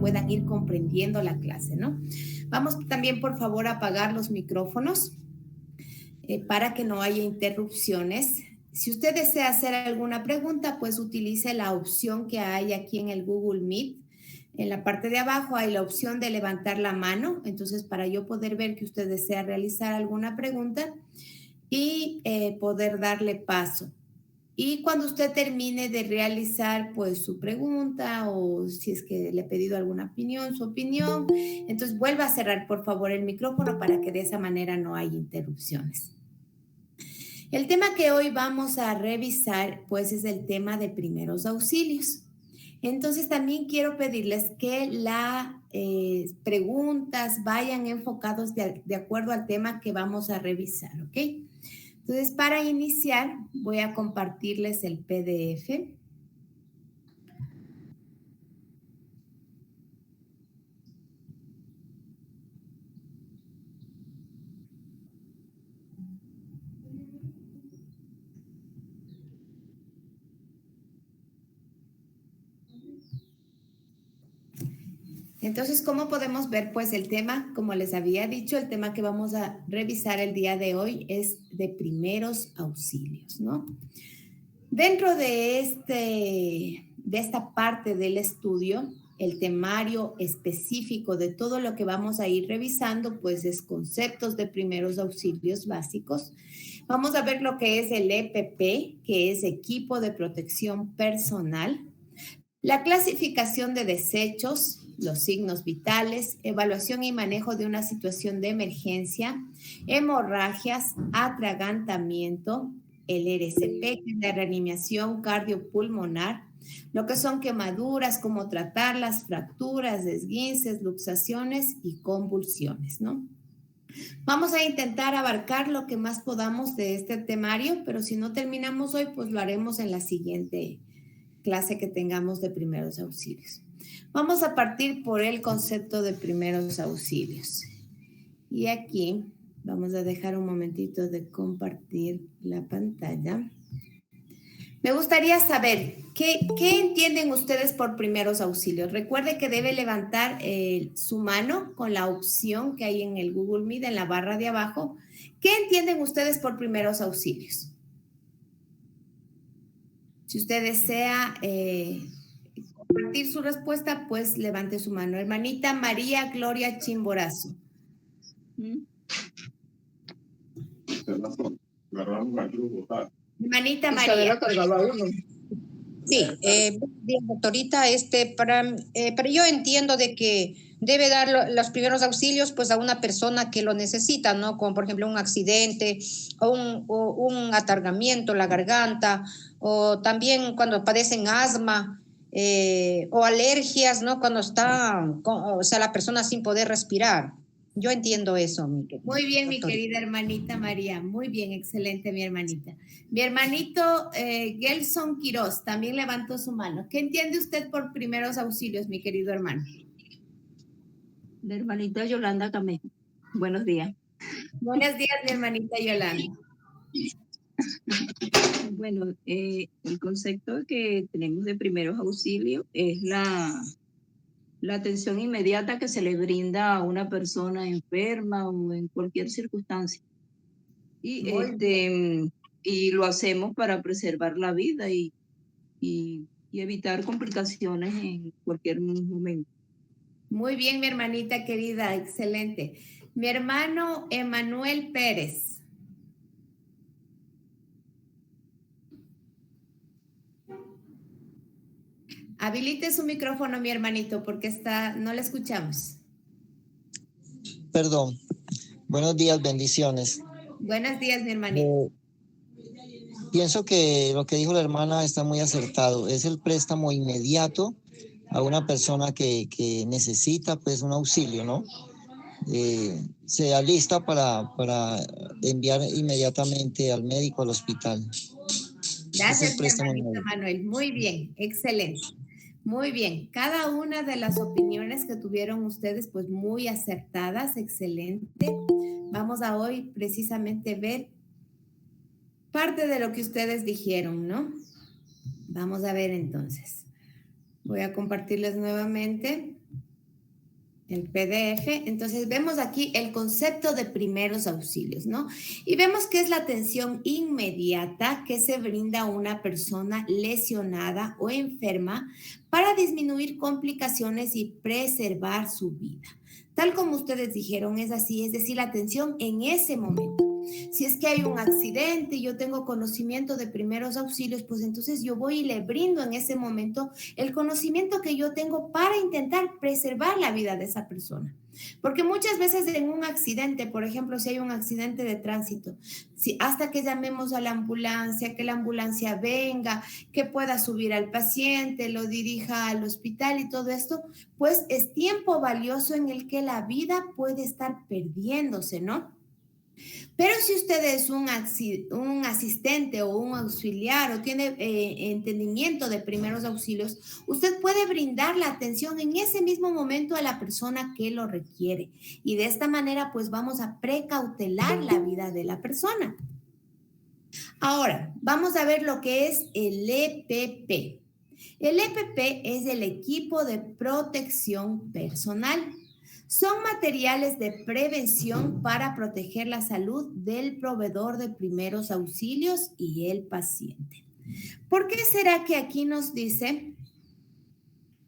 puedan ir comprendiendo la clase, ¿no? Vamos también, por favor, a apagar los micrófonos para que no haya interrupciones. Si usted desea hacer alguna pregunta, pues utilice la opción que hay aquí en el Google Meet. En la parte de abajo hay la opción de levantar la mano. Entonces, para yo poder ver que usted desea realizar alguna pregunta y poder darle paso. Y cuando usted termine de realizar pues su pregunta o si es que le he pedido alguna opinión, su opinión, entonces vuelva a cerrar por favor el micrófono para que de esa manera no haya interrupciones. El tema que hoy vamos a revisar pues es el tema de primeros auxilios. Entonces también quiero pedirles que las preguntas vayan enfocados de acuerdo al tema que vamos a revisar, ¿ok? Entonces, para iniciar, voy a compartirles el PDF. Entonces, ¿cómo podemos ver? Pues el tema, como les había dicho, el tema que vamos a revisar el día de hoy es de primeros auxilios, ¿no? Dentro de esta parte del estudio, el temario específico de todo lo que vamos a ir revisando, pues es conceptos de primeros auxilios básicos. Vamos a ver lo que es el EPP, que es equipo de protección personal, la clasificación de desechos, los signos vitales, evaluación y manejo de una situación de emergencia, hemorragias, atragantamiento, el RCP, que es la reanimación cardiopulmonar, lo que son quemaduras, cómo tratarlas, fracturas, esguinces, luxaciones y convulsiones, ¿no? Vamos a intentar abarcar lo que más podamos de este temario, pero si no terminamos hoy, pues lo haremos en la siguiente clase que tengamos de primeros auxilios. Vamos a partir por el concepto de primeros auxilios. Y aquí vamos a dejar un momentito de compartir la pantalla. Me gustaría saber, ¿qué entienden ustedes por primeros auxilios? Recuerde que debe levantar su mano con la opción que hay en el Google Meet, en la barra de abajo. ¿Qué entienden ustedes por primeros auxilios? Si usted desea compartir su respuesta, pues levante su mano. Hermanita María Gloria Chimborazo. Hermanita María. Sí, bien, doctorita, pero yo entiendo de que debe dar los primeros auxilios pues a una persona que lo necesita, ¿no? Como por ejemplo un accidente o un atargamiento en la garganta, o también cuando padecen asma o alergias, ¿no? Cuando está, o sea, la persona sin poder respirar. Yo entiendo eso, mi querida. Muy bien, doctorita. Mi querida hermanita María. Muy bien, excelente, mi hermanita. Mi hermanito Gelson Quiroz también levantó su mano. ¿Qué entiende usted por primeros auxilios, mi querido hermano? La hermanita Yolanda Camejo. Buenos días. Buenos días, mi hermanita Yolanda. Bueno, el concepto que tenemos de primeros auxilios es la atención inmediata que se le brinda a una persona enferma o en cualquier circunstancia. Y lo hacemos para preservar la vida y evitar complicaciones en cualquier momento. Muy bien, mi hermanita querida, excelente. Mi hermano Emanuel Pérez. Habilite su micrófono, mi hermanito, porque no le escuchamos. Perdón. Buenos días, bendiciones. Buenos días, mi hermanito. Pienso que lo que dijo la hermana está muy acertado. Es el préstamo inmediato a una persona que necesita pues un auxilio, ¿no? Se alista para enviar inmediatamente al médico al hospital. Gracias, mi hermanito Manuel. Muy bien, excelente. Muy bien. Cada una de las opiniones que tuvieron ustedes, pues muy acertadas, excelente. Vamos a hoy precisamente ver parte de lo que ustedes dijeron, ¿no? Vamos a ver entonces. Voy a compartirles nuevamente. El PDF, entonces vemos aquí el concepto de primeros auxilios, ¿no? Y vemos que es la atención inmediata que se brinda a una persona lesionada o enferma para disminuir complicaciones y preservar su vida. Tal como ustedes dijeron, es así, es decir, la atención en ese momento. Si es que hay un accidente y yo tengo conocimiento de primeros auxilios, pues entonces yo voy y le brindo en ese momento el conocimiento que yo tengo para intentar preservar la vida de esa persona. Porque muchas veces en un accidente, por ejemplo, si hay un accidente de tránsito, si hasta que llamemos a la ambulancia, que la ambulancia venga, que pueda subir al paciente, lo dirija al hospital y todo esto, pues es tiempo valioso en el que la vida puede estar perdiéndose, ¿no? Pero si usted es un asistente o un auxiliar o tiene entendimiento de primeros auxilios, usted puede brindar la atención en ese mismo momento a la persona que lo requiere. Y de esta manera, pues vamos a precautelar la vida de la persona. Ahora, vamos a ver lo que es el EPP. El EPP es el equipo de protección personal. Son materiales de prevención para proteger la salud del proveedor de primeros auxilios y el paciente. ¿Por qué será que aquí nos dice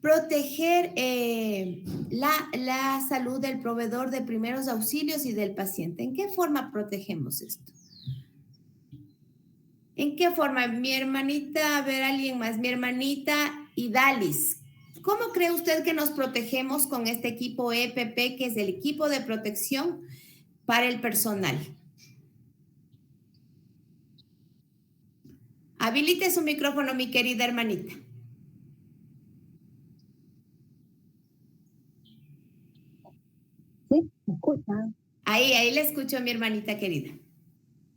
proteger la salud del proveedor de primeros auxilios y del paciente? ¿En qué forma protegemos esto? ¿En qué forma? Mi hermanita, a ver, alguien más, mi hermanita Idalis. ¿Cómo cree usted que nos protegemos con este equipo EPP, que es el equipo de protección para el personal? Habilite su micrófono, mi querida hermanita. Sí, ¿me escucha? Ahí le escucho, mi hermanita querida.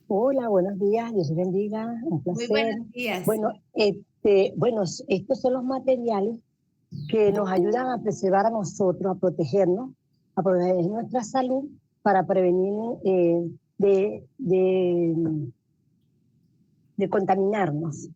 Hola, buenos días, Dios les bendiga, un placer. Muy buenos días. Bueno, estos son los materiales que nos ayudan a preservar a nosotros, a protegernos, a proteger nuestra salud para prevenir de contaminarnos.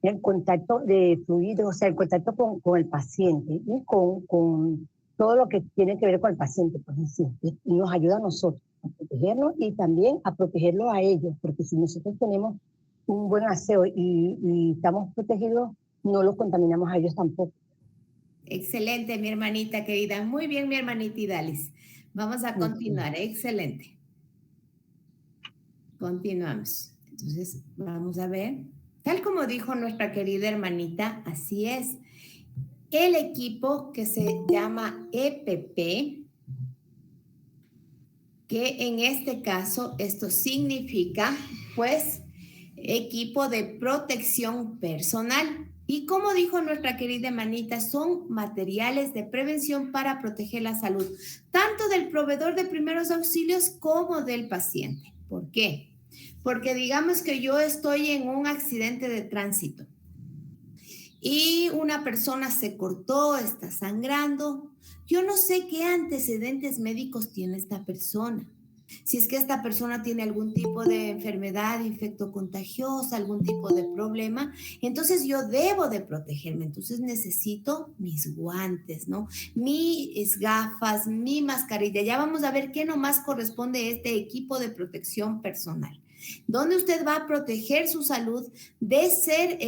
El contacto de fluidos, o sea, el contacto con el paciente y con todo lo que tiene que ver con el paciente, pues sí, y nos ayuda a nosotros a protegernos y también a protegerlos a ellos, porque si nosotros tenemos un buen aseo y estamos protegidos, no los contaminamos a ellos tampoco. Excelente, mi hermanita querida. Muy bien, mi hermanita Idalis. Vamos a continuar. Excelente. Continuamos. Entonces, vamos a ver. Tal como dijo nuestra querida hermanita, así es. El equipo que se llama EPP, que en este caso esto significa, pues, equipo de protección personal. Y como dijo nuestra querida hermanita, son materiales de prevención para proteger la salud, tanto del proveedor de primeros auxilios como del paciente. ¿Por qué? Porque digamos que yo estoy en un accidente de tránsito y una persona se cortó, está sangrando. Yo no sé qué antecedentes médicos tiene esta persona. Si es que esta persona tiene algún tipo de enfermedad infectocontagiosa, algún tipo de problema, entonces yo debo de protegerme. Entonces necesito mis guantes, ¿no? Mis gafas, mi mascarilla. Ya vamos a ver qué nomás corresponde a este equipo de protección personal, donde usted va a proteger su salud de ser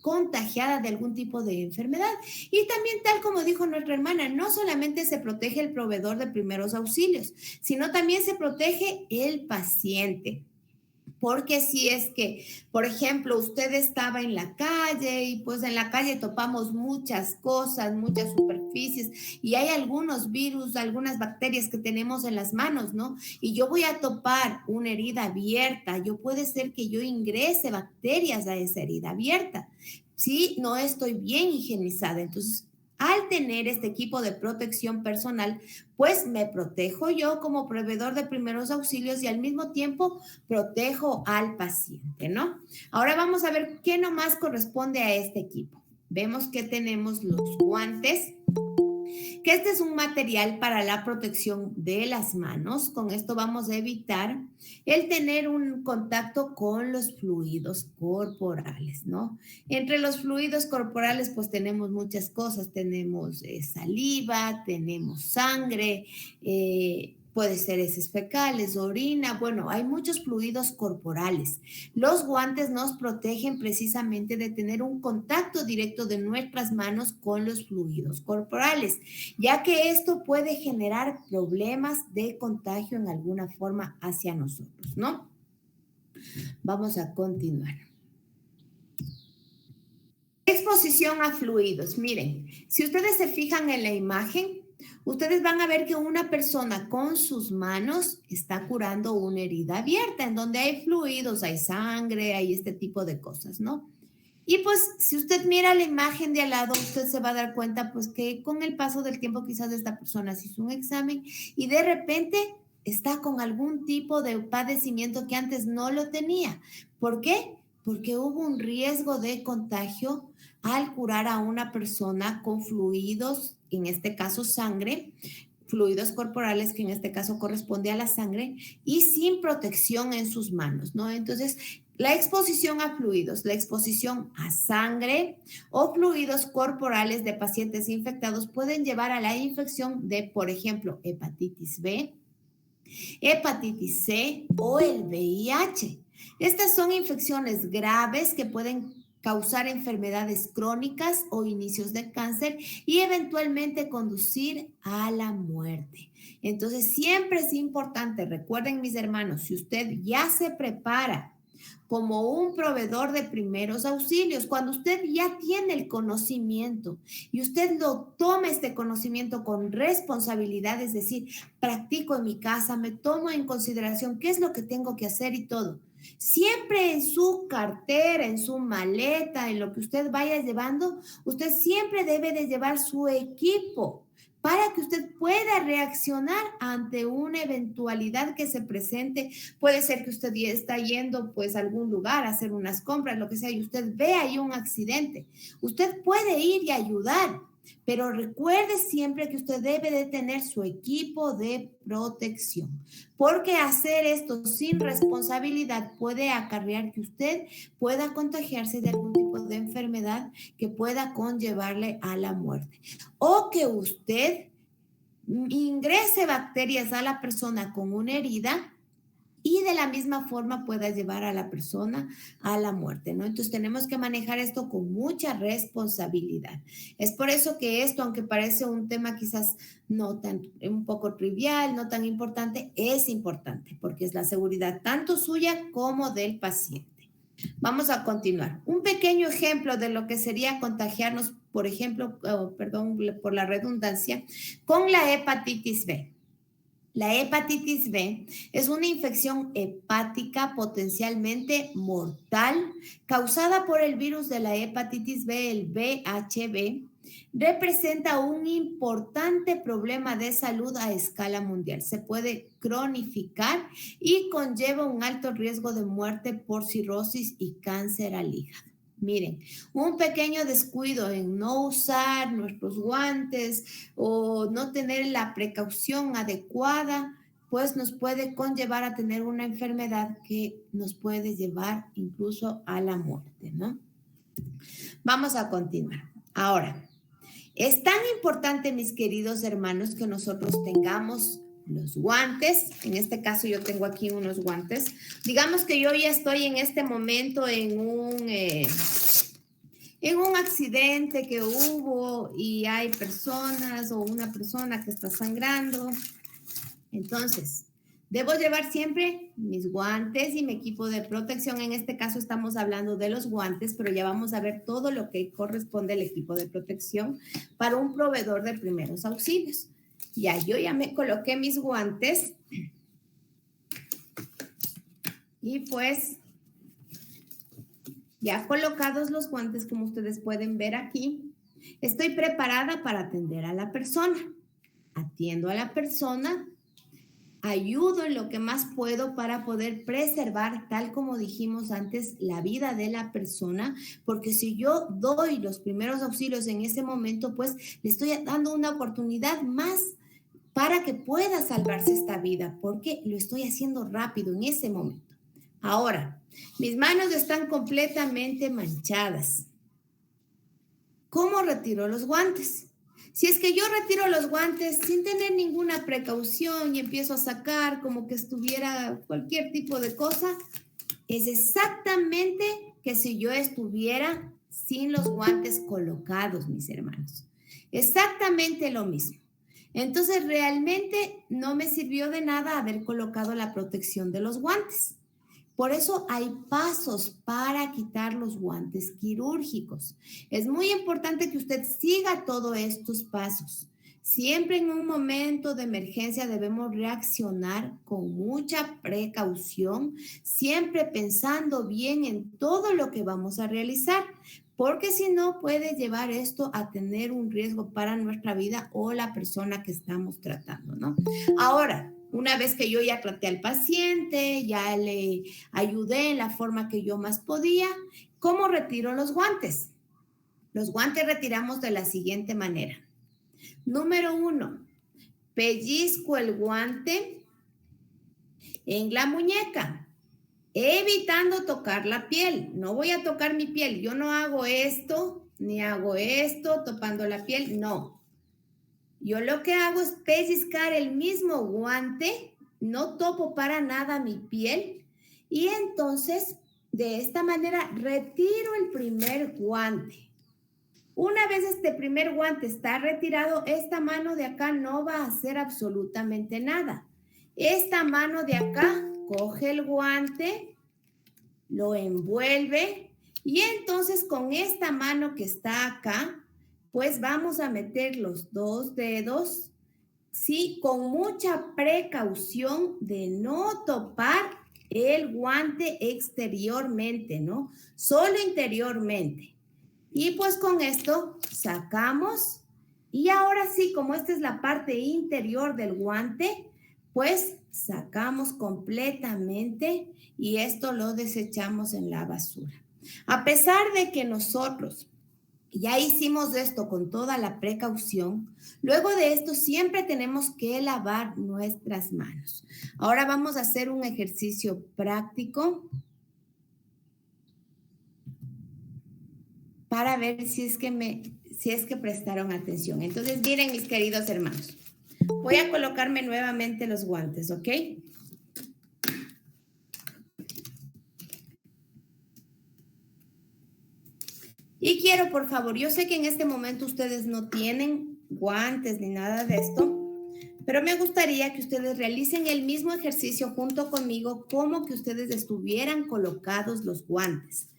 contagiada de algún tipo de enfermedad. Y también, tal como dijo nuestra hermana, no solamente se protege el proveedor de primeros auxilios, sino también se protege el paciente. Porque si es que, por ejemplo, usted estaba en la calle y pues en la calle topamos muchas cosas, muchas superficies y hay algunos virus, algunas bacterias que tenemos en las manos, ¿no? Y yo voy a topar una herida abierta, puede ser que yo ingrese bacterias a esa herida abierta, si no estoy bien higienizada. Entonces, al tener este equipo de protección personal, pues me protejo yo como proveedor de primeros auxilios y al mismo tiempo protejo al paciente, ¿no? Ahora vamos a ver qué nomás corresponde a este equipo. Vemos que tenemos los guantes, que este es un material para la protección de las manos. Con esto vamos a evitar el tener un contacto con los fluidos corporales, ¿no? Entre los fluidos corporales, pues tenemos muchas cosas. Tenemos saliva, tenemos sangre, puede ser heces fecales, orina. Bueno, hay muchos fluidos corporales. Los guantes nos protegen precisamente de tener un contacto directo de nuestras manos con los fluidos corporales, ya que esto puede generar problemas de contagio en alguna forma hacia nosotros, ¿no? Vamos a continuar. Exposición a fluidos. Miren, si ustedes se fijan en la imagen, ustedes van a ver que una persona con sus manos está curando una herida abierta en donde hay fluidos, hay sangre, hay este tipo de cosas, ¿no? Y pues si usted mira la imagen de al lado, usted se va a dar cuenta pues que con el paso del tiempo quizás esta persona se hizo un examen y de repente está con algún tipo de padecimiento que antes no lo tenía. ¿Por qué? Porque hubo un riesgo de contagio al curar a una persona con fluidos, en este caso sangre, fluidos corporales, que en este caso corresponde a la sangre, y sin protección en sus manos, ¿no? Entonces, la exposición a fluidos, la exposición a sangre o fluidos corporales de pacientes infectados pueden llevar a la infección de, por ejemplo, hepatitis B, hepatitis C o el VIH. Estas son infecciones graves que pueden causar enfermedades crónicas o inicios de cáncer y eventualmente conducir a la muerte. Entonces, siempre es importante, recuerden mis hermanos, si usted ya se prepara como un proveedor de primeros auxilios, cuando usted ya tiene el conocimiento y usted lo toma este conocimiento con responsabilidad, es decir, practico en mi casa, me tomo en consideración qué es lo que tengo que hacer y todo. Siempre en su cartera, en su maleta, en lo que usted vaya llevando, usted siempre debe de llevar su equipo para que usted pueda reaccionar ante una eventualidad que se presente. Puede ser que usted ya está yendo pues a algún lugar a hacer unas compras, lo que sea, y usted ve ahí un accidente. Usted puede ir y ayudar, pero recuerde siempre que usted debe de tener su equipo de protección, porque hacer esto sin responsabilidad puede acarrear que usted pueda contagiarse de algún tipo de enfermedad que pueda conllevarle a la muerte, o que usted ingrese bacterias a la persona con una herida y de la misma forma pueda llevar a la persona a la muerte, ¿no? Entonces tenemos que manejar esto con mucha responsabilidad. Es por eso que esto, aunque parece un tema quizás no tan, un poco trivial, no tan importante, es importante porque es la seguridad tanto suya como del paciente. Vamos a continuar. Un pequeño ejemplo de lo que sería contagiarnos, por ejemplo, perdón por la redundancia, con la hepatitis B. La hepatitis B es una infección hepática potencialmente mortal causada por el virus de la hepatitis B, el VHB. Representa un importante problema de salud a escala mundial. Se puede cronificar y conlleva un alto riesgo de muerte por cirrosis y cáncer al hígado. Miren, un pequeño descuido en no usar nuestros guantes o no tener la precaución adecuada, pues nos puede conllevar a tener una enfermedad que nos puede llevar incluso a la muerte, ¿no? Vamos a continuar. Ahora, es tan importante, mis queridos hermanos, que nosotros tengamos los guantes. En este caso yo tengo aquí unos guantes. Digamos que yo ya estoy en este momento en un accidente que hubo y hay personas o una persona que está sangrando. Entonces, debo llevar siempre mis guantes y mi equipo de protección. En este caso estamos hablando de los guantes, pero ya vamos a ver todo lo que corresponde al equipo de protección para un proveedor de primeros auxilios. Yo ya me coloqué mis guantes y pues ya colocados los guantes, como ustedes pueden ver aquí, estoy preparada para atender a la persona. Atiendo a la persona ayudo en lo que más puedo para poder preservar, tal como dijimos antes, la vida de la persona, porque si yo doy los primeros auxilios en ese momento, pues le estoy dando una oportunidad más para que pueda salvarse esta vida, porque lo estoy haciendo rápido en ese momento. Ahora, mis manos están completamente manchadas. ¿Cómo retiro los guantes? Si es que yo retiro los guantes sin tener ninguna precaución y empiezo a sacar como que estuviera cualquier tipo de cosa, es exactamente que si yo estuviera sin los guantes colocados, mis hermanos. Exactamente lo mismo. Entonces, realmente no me sirvió de nada haber colocado la protección de los guantes. Por eso hay pasos para quitar los guantes quirúrgicos. Es muy importante que usted siga todos estos pasos. Siempre en un momento de emergencia debemos reaccionar con mucha precaución, siempre pensando bien en todo lo que vamos a realizar, porque si no puede llevar esto a tener un riesgo para nuestra vida o la persona que estamos tratando, ¿no? Ahora, una vez que yo ya traté al paciente, ya le ayudé en la forma que yo más podía, ¿cómo retiro los guantes? Los guantes retiramos de la siguiente manera. Número 1, pellizco el guante en la muñeca, evitando tocar la piel. No voy a tocar mi piel. Yo no hago esto, ni hago esto, topando la piel. No. Yo lo que hago es pellizcar el mismo guante, no topo para nada mi piel y entonces de esta manera retiro el primer guante. Una vez este primer guante está retirado, esta mano de acá no va a hacer absolutamente nada. Esta mano de acá coge el guante, lo envuelve y entonces con esta mano que está acá, pues vamos a meter los 2 dedos, sí, con mucha precaución de no topar el guante exteriormente, ¿no? Solo interiormente. Y pues con esto sacamos y ahora sí, como esta es la parte interior del guante, pues sacamos completamente y esto lo desechamos en la basura. A pesar de que nosotros ya hicimos esto con toda la precaución, luego de esto siempre tenemos que lavar nuestras manos. Ahora vamos a hacer un ejercicio práctico para ver si es que prestaron atención. Entonces, miren, mis queridos hermanos, voy a colocarme nuevamente los guantes, ¿ok? Y quiero, por favor, yo sé que en este momento ustedes no tienen guantes ni nada de esto, pero me gustaría que ustedes realicen el mismo ejercicio junto conmigo, como que ustedes estuvieran colocados los guantes.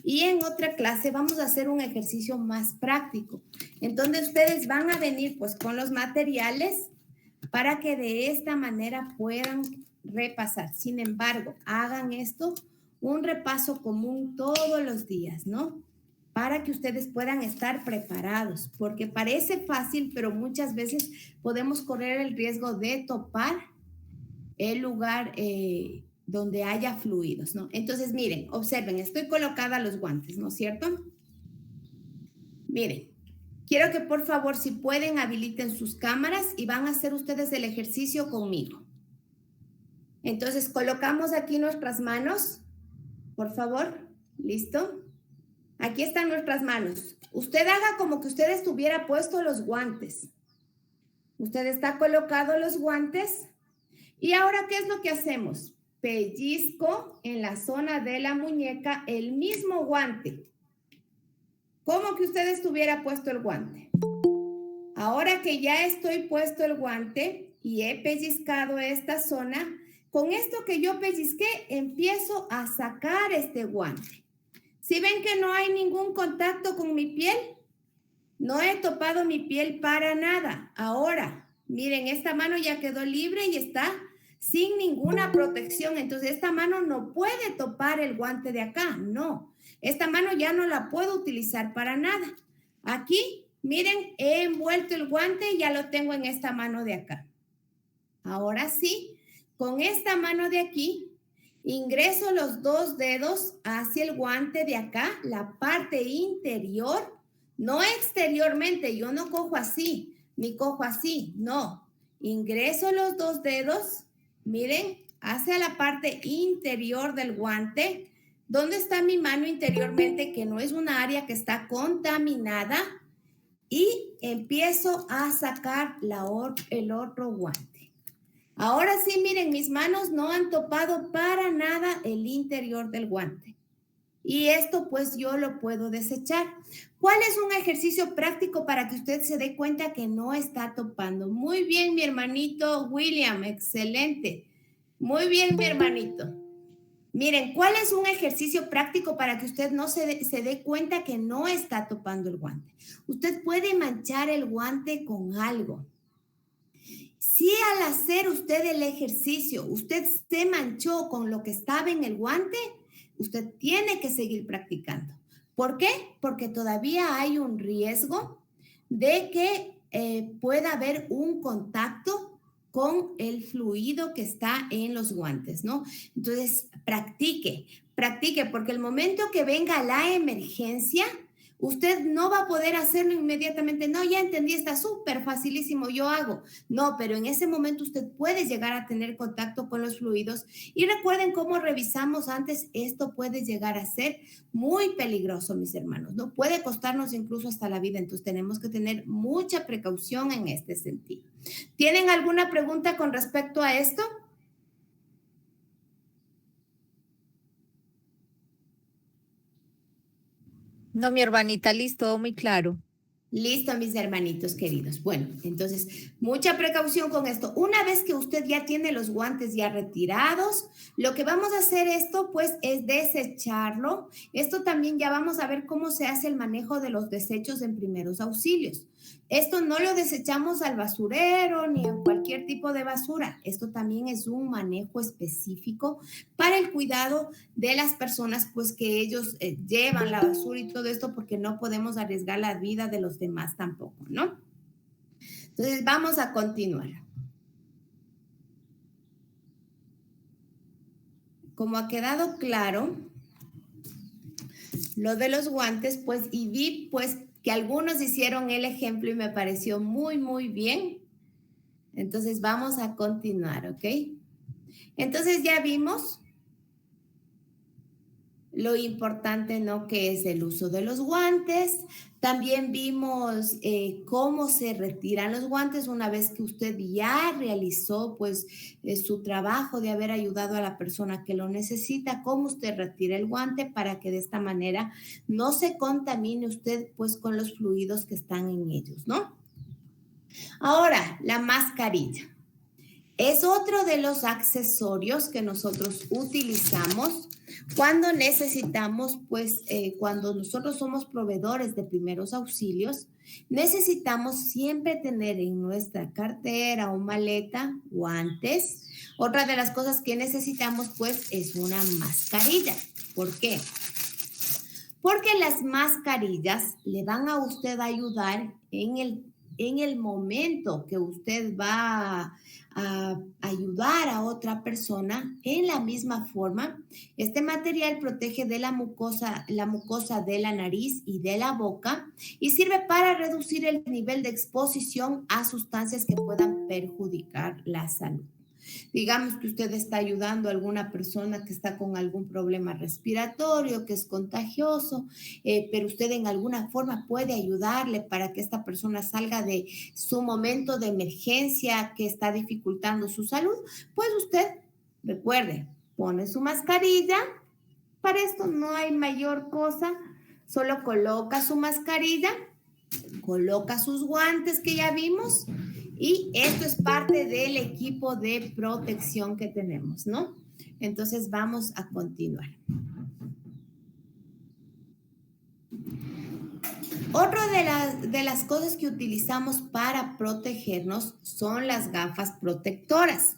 Y en otra clase vamos a hacer un ejercicio más práctico. Entonces ustedes van a venir pues con los materiales para que de esta manera puedan repasar. Sin embargo, hagan esto un repaso común todos los días, ¿no? Para que ustedes puedan estar preparados, porque parece fácil, pero muchas veces podemos correr el riesgo de topar el lugar donde haya fluidos, ¿no? Entonces, miren, observen, estoy colocada los guantes, ¿no es cierto? Miren, quiero que por favor, si pueden, habiliten sus cámaras y van a hacer ustedes el ejercicio conmigo. Entonces, colocamos aquí nuestras manos, por favor, ¿listo? Aquí están nuestras manos. Usted haga como que usted estuviera puesto los guantes. Usted está colocado los guantes. Y ahora, ¿qué es lo que hacemos? Pellizco en la zona de la muñeca el mismo guante. Como que usted estuviera puesto el guante. Ahora que ya estoy puesto el guante y he pellizcado esta zona, con esto que yo pellizqué, empiezo a sacar este guante. ¿Sí ven que no hay ningún contacto con mi piel? No he topado mi piel para nada. Ahora, miren, esta mano ya quedó libre y está sin ninguna protección. Entonces, esta mano no puede topar el guante de acá. No, esta mano ya no la puedo utilizar para nada. Aquí, miren, he envuelto el guante y ya lo tengo en esta mano de acá. Ahora sí, con esta mano de aquí, ingreso los 2 dedos hacia el guante de acá, la parte interior, no exteriormente, yo no cojo así, ni cojo así, no. Ingreso los 2 dedos, miren, hacia la parte interior del guante. ¿Dónde está mi mano interiormente? Que no es una área que está contaminada. Y empiezo a sacar el otro guante. Ahora sí, miren, mis manos no han topado para nada el interior del guante. Y esto pues yo lo puedo desechar. ¿Cuál es un ejercicio práctico para que usted se dé cuenta que no está topando? Muy bien, mi hermanito William, excelente. Muy bien, mi hermanito. Miren, ¿cuál es un ejercicio práctico para que usted no se dé cuenta que no está topando el guante? Usted puede manchar el guante con algo. Si al hacer usted el ejercicio, usted se manchó con lo que estaba en el guante, usted tiene que seguir practicando. ¿Por qué? Porque todavía hay un riesgo de que pueda haber un contacto con el fluido que está en los guantes, ¿no? Entonces, practique, porque el momento que venga la emergencia, usted no va a poder hacerlo inmediatamente. No, ya entendí, está súper facilísimo, yo hago. No, pero en ese momento usted puede llegar a tener contacto con los fluidos. Y recuerden cómo revisamos antes, esto puede llegar a ser muy peligroso, mis hermanos, ¿no? Puede costarnos incluso hasta la vida. Entonces tenemos que tener mucha precaución en este sentido. ¿Tienen alguna pregunta con respecto a esto? No, mi hermanita, listo, todo muy claro. Listo, mis hermanitos queridos. Bueno, entonces, mucha precaución con esto. Una vez que usted ya tiene los guantes ya retirados, lo que vamos a hacer esto, pues, es desecharlo. Esto también ya vamos a ver cómo se hace el manejo de los desechos en primeros auxilios. Esto no lo desechamos al basurero ni en cualquier tipo de basura. Esto también es un manejo específico para el cuidado de las personas, pues que ellos llevan la basura y todo esto, porque no podemos arriesgar la vida de los demás tampoco, ¿no? Entonces vamos a continuar. Como ha quedado claro, lo de los guantes, pues, y vi, pues, que algunos hicieron el ejemplo y me pareció muy, muy bien. Entonces vamos a continuar, ¿ok? Entonces ya vimos lo importante, ¿no? Que es el uso de los guantes. También vimos cómo se retiran los guantes una vez que usted ya realizó, pues, su trabajo de haber ayudado a la persona que lo necesita, cómo usted retira el guante para que de esta manera no se contamine usted, pues, con los fluidos que están en ellos, ¿no? Ahora, la mascarilla. Es otro de los accesorios que nosotros utilizamos cuando necesitamos, pues, cuando nosotros somos proveedores de primeros auxilios, necesitamos siempre tener en nuestra cartera o maleta guantes. Otra de las cosas que necesitamos, pues, es una mascarilla. ¿Por qué? Porque las mascarillas le van a usted ayudar en el momento que usted va a ayudar a otra persona. En la misma forma, este material protege de la mucosa de la nariz y de la boca y sirve para reducir el nivel de exposición a sustancias que puedan perjudicar la salud. Digamos que usted está ayudando a alguna persona que está con algún problema respiratorio, que es contagioso, pero usted en alguna forma puede ayudarle para que esta persona salga de su momento de emergencia que está dificultando su salud. Pues usted, recuerde, pone su mascarilla. Para esto no hay mayor cosa, solo coloca su mascarilla, coloca sus guantes que ya vimos. Y esto es parte del equipo de protección que tenemos, ¿no? Entonces vamos a continuar. Otra de las cosas que utilizamos para protegernos son las gafas protectoras.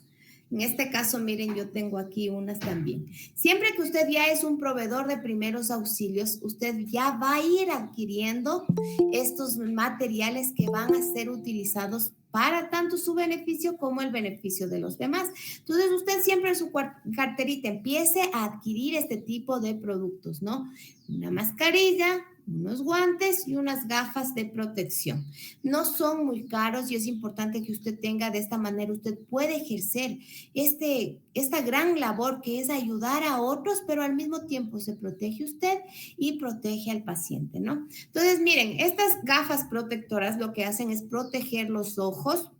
En este caso, miren, yo tengo aquí unas también. Siempre que usted ya es un proveedor de primeros auxilios, usted ya va a ir adquiriendo estos materiales que van a ser utilizados para tanto su beneficio como el beneficio de los demás. Entonces, usted siempre en su carterita empiece a adquirir este tipo de productos, ¿no? Una mascarilla, unos guantes y unas gafas de protección. No son muy caros y es importante que usted tenga, de esta manera usted puede ejercer esta gran labor que es ayudar a otros, pero al mismo tiempo se protege usted y protege al paciente, ¿no? Entonces, miren, estas gafas protectoras lo que hacen es proteger los ojos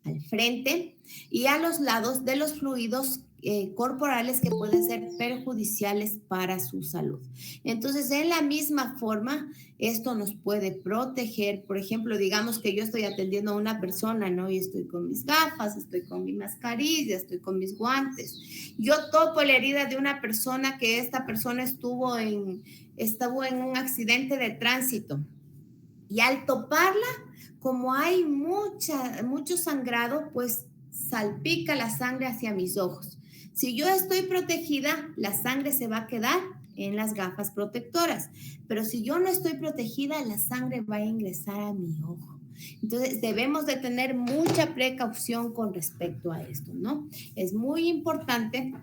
al frente y a los lados de los fluidos corporales que pueden ser perjudiciales para su salud. Entonces, en la misma forma, esto nos puede proteger. Por ejemplo, digamos que yo estoy atendiendo a una persona, ¿no? Y estoy con mis gafas, estoy con mi mascarilla, estoy con mis guantes. Yo topo la herida de una persona que esta persona estuvo en un accidente de tránsito. Y al toparla, como hay mucho sangrado, pues salpica la sangre hacia mis ojos. Si yo estoy protegida, la sangre se va a quedar en las gafas protectoras. Pero si yo no estoy protegida, la sangre va a ingresar a mi ojo. Entonces, debemos de tener mucha precaución con respecto a esto, ¿no? Es muy importante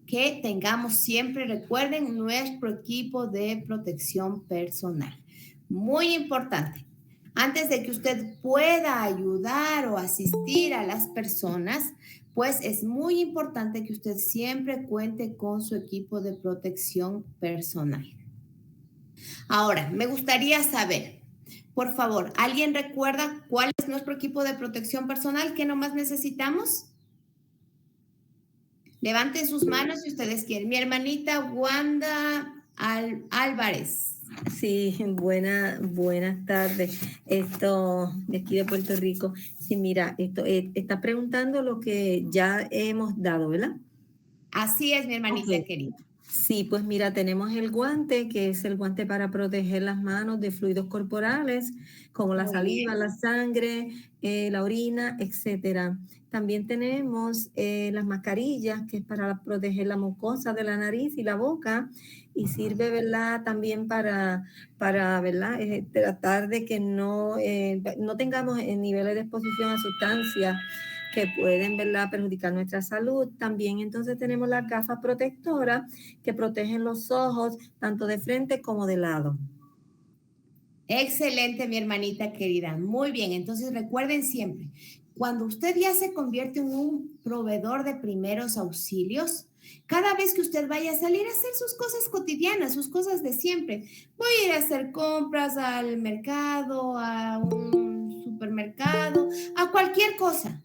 que tengamos siempre, recuerden, nuestro equipo de protección personal. Muy importante. Antes de que usted pueda ayudar o asistir a las personas, pues es muy importante que usted siempre cuente con su equipo de protección personal. Ahora, me gustaría saber, por favor, ¿alguien recuerda cuál es nuestro equipo de protección personal? ¿Qué nomás necesitamos? Levanten sus manos si ustedes quieren. Mi hermanita Wanda Álvarez. Sí, buenas tardes. Esto de aquí de Puerto Rico. Sí, mira, esto está preguntando lo que ya hemos dado, ¿verdad? Así es, mi hermanita querida. Sí, pues mira, tenemos el guante, que es el guante para proteger las manos de fluidos corporales, como la saliva, la sangre, la orina, etcétera. También tenemos las mascarillas, que es para proteger la mucosa de la nariz y la boca, y sirve, ¿verdad?, también para ¿verdad?, tratar de que no tengamos niveles de exposición a sustancias que pueden, ¿verdad?, perjudicar nuestra salud. También entonces tenemos las gafas protectoras que protegen los ojos tanto de frente como de lado. Excelente, mi hermanita querida. Muy bien, entonces recuerden siempre, cuando usted ya se convierte en un proveedor de primeros auxilios, cada vez que usted vaya a salir a hacer sus cosas cotidianas, sus cosas de siempre, voy a ir a hacer compras al mercado, a un supermercado, a cualquier cosa.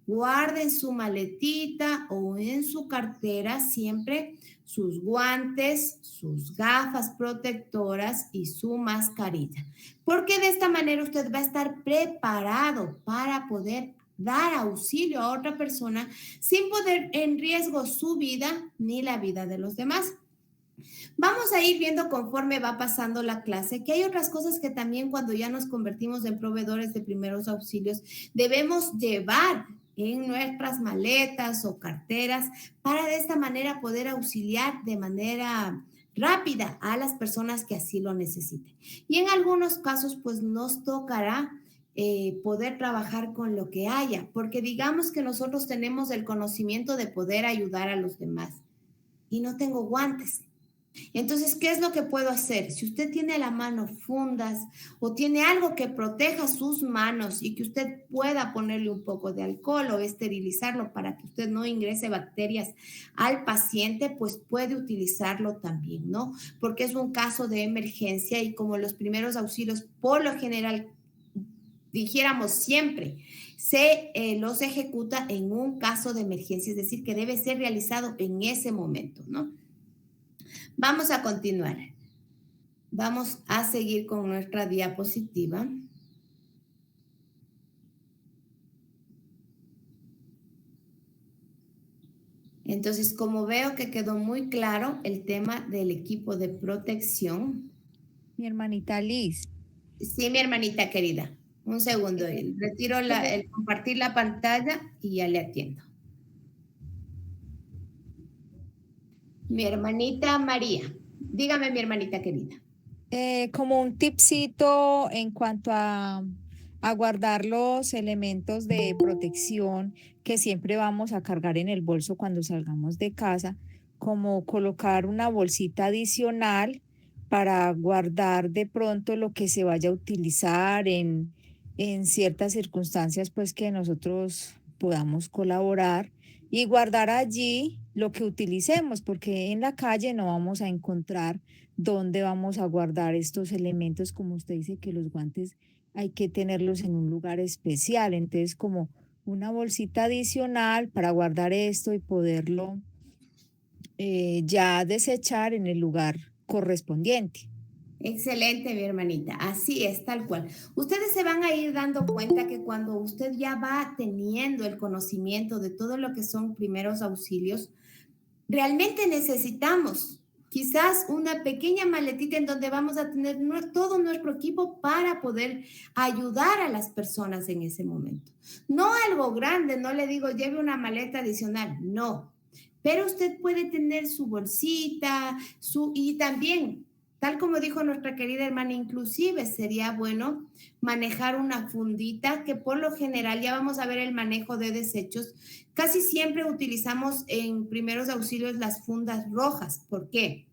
Guarden su maletita o en su cartera siempre sus guantes, sus gafas protectoras y su mascarilla. Porque de esta manera usted va a estar preparado para poder dar auxilio a otra persona sin poner en riesgo su vida ni la vida de los demás. Vamos a ir viendo conforme va pasando la clase que hay otras cosas que también cuando ya nos convertimos en proveedores de primeros auxilios debemos llevar en nuestras maletas o carteras para de esta manera poder auxiliar de manera rápida a las personas que así lo necesiten. Y en algunos casos pues nos tocará poder trabajar con lo que haya, porque digamos que nosotros tenemos el conocimiento de poder ayudar a los demás y no tengo guantes. Entonces, ¿qué es lo que puedo hacer? Si usted tiene la mano fundas o tiene algo que proteja sus manos y que usted pueda ponerle un poco de alcohol o esterilizarlo para que usted no ingrese bacterias al paciente, pues puede utilizarlo también, ¿no? Porque es un caso de emergencia y como los primeros auxilios, por lo general, dijéramos siempre, se los ejecuta en un caso de emergencia, es decir, que debe ser realizado en ese momento, ¿no? Vamos a continuar. Vamos a seguir con nuestra diapositiva. Entonces, como veo que quedó muy claro el tema del equipo de protección. Mi hermanita Liz. Sí, mi hermanita querida. Un segundo. Retiro el compartir la pantalla y ya le atiendo. Mi hermanita María. Dígame, mi hermanita querida. Como un tipcito en cuanto a guardar los elementos de protección que siempre vamos a cargar en el bolso cuando salgamos de casa, como colocar una bolsita adicional para guardar de pronto lo que se vaya a utilizar en ciertas circunstancias, pues que nosotros podamos colaborar y guardar allí lo que utilicemos, porque en la calle no vamos a encontrar dónde vamos a guardar estos elementos, como usted dice que los guantes hay que tenerlos en un lugar especial, entonces como una bolsita adicional para guardar esto y poderlo ya desechar en el lugar correspondiente. Excelente, mi hermanita. Así es, tal cual. Ustedes se van a ir dando cuenta que cuando usted ya va teniendo el conocimiento de todo lo que son primeros auxilios, realmente necesitamos quizás una pequeña maletita en donde vamos a tener todo nuestro equipo para poder ayudar a las personas en ese momento. No algo grande, no le digo lleve una maleta adicional, no. Pero usted puede tener su bolsita, y también, tal como dijo nuestra querida hermana, inclusive sería bueno manejar una fundita, que por lo general ya vamos a ver el manejo de desechos. Casi siempre utilizamos en primeros auxilios las fundas rojas. ¿Por qué?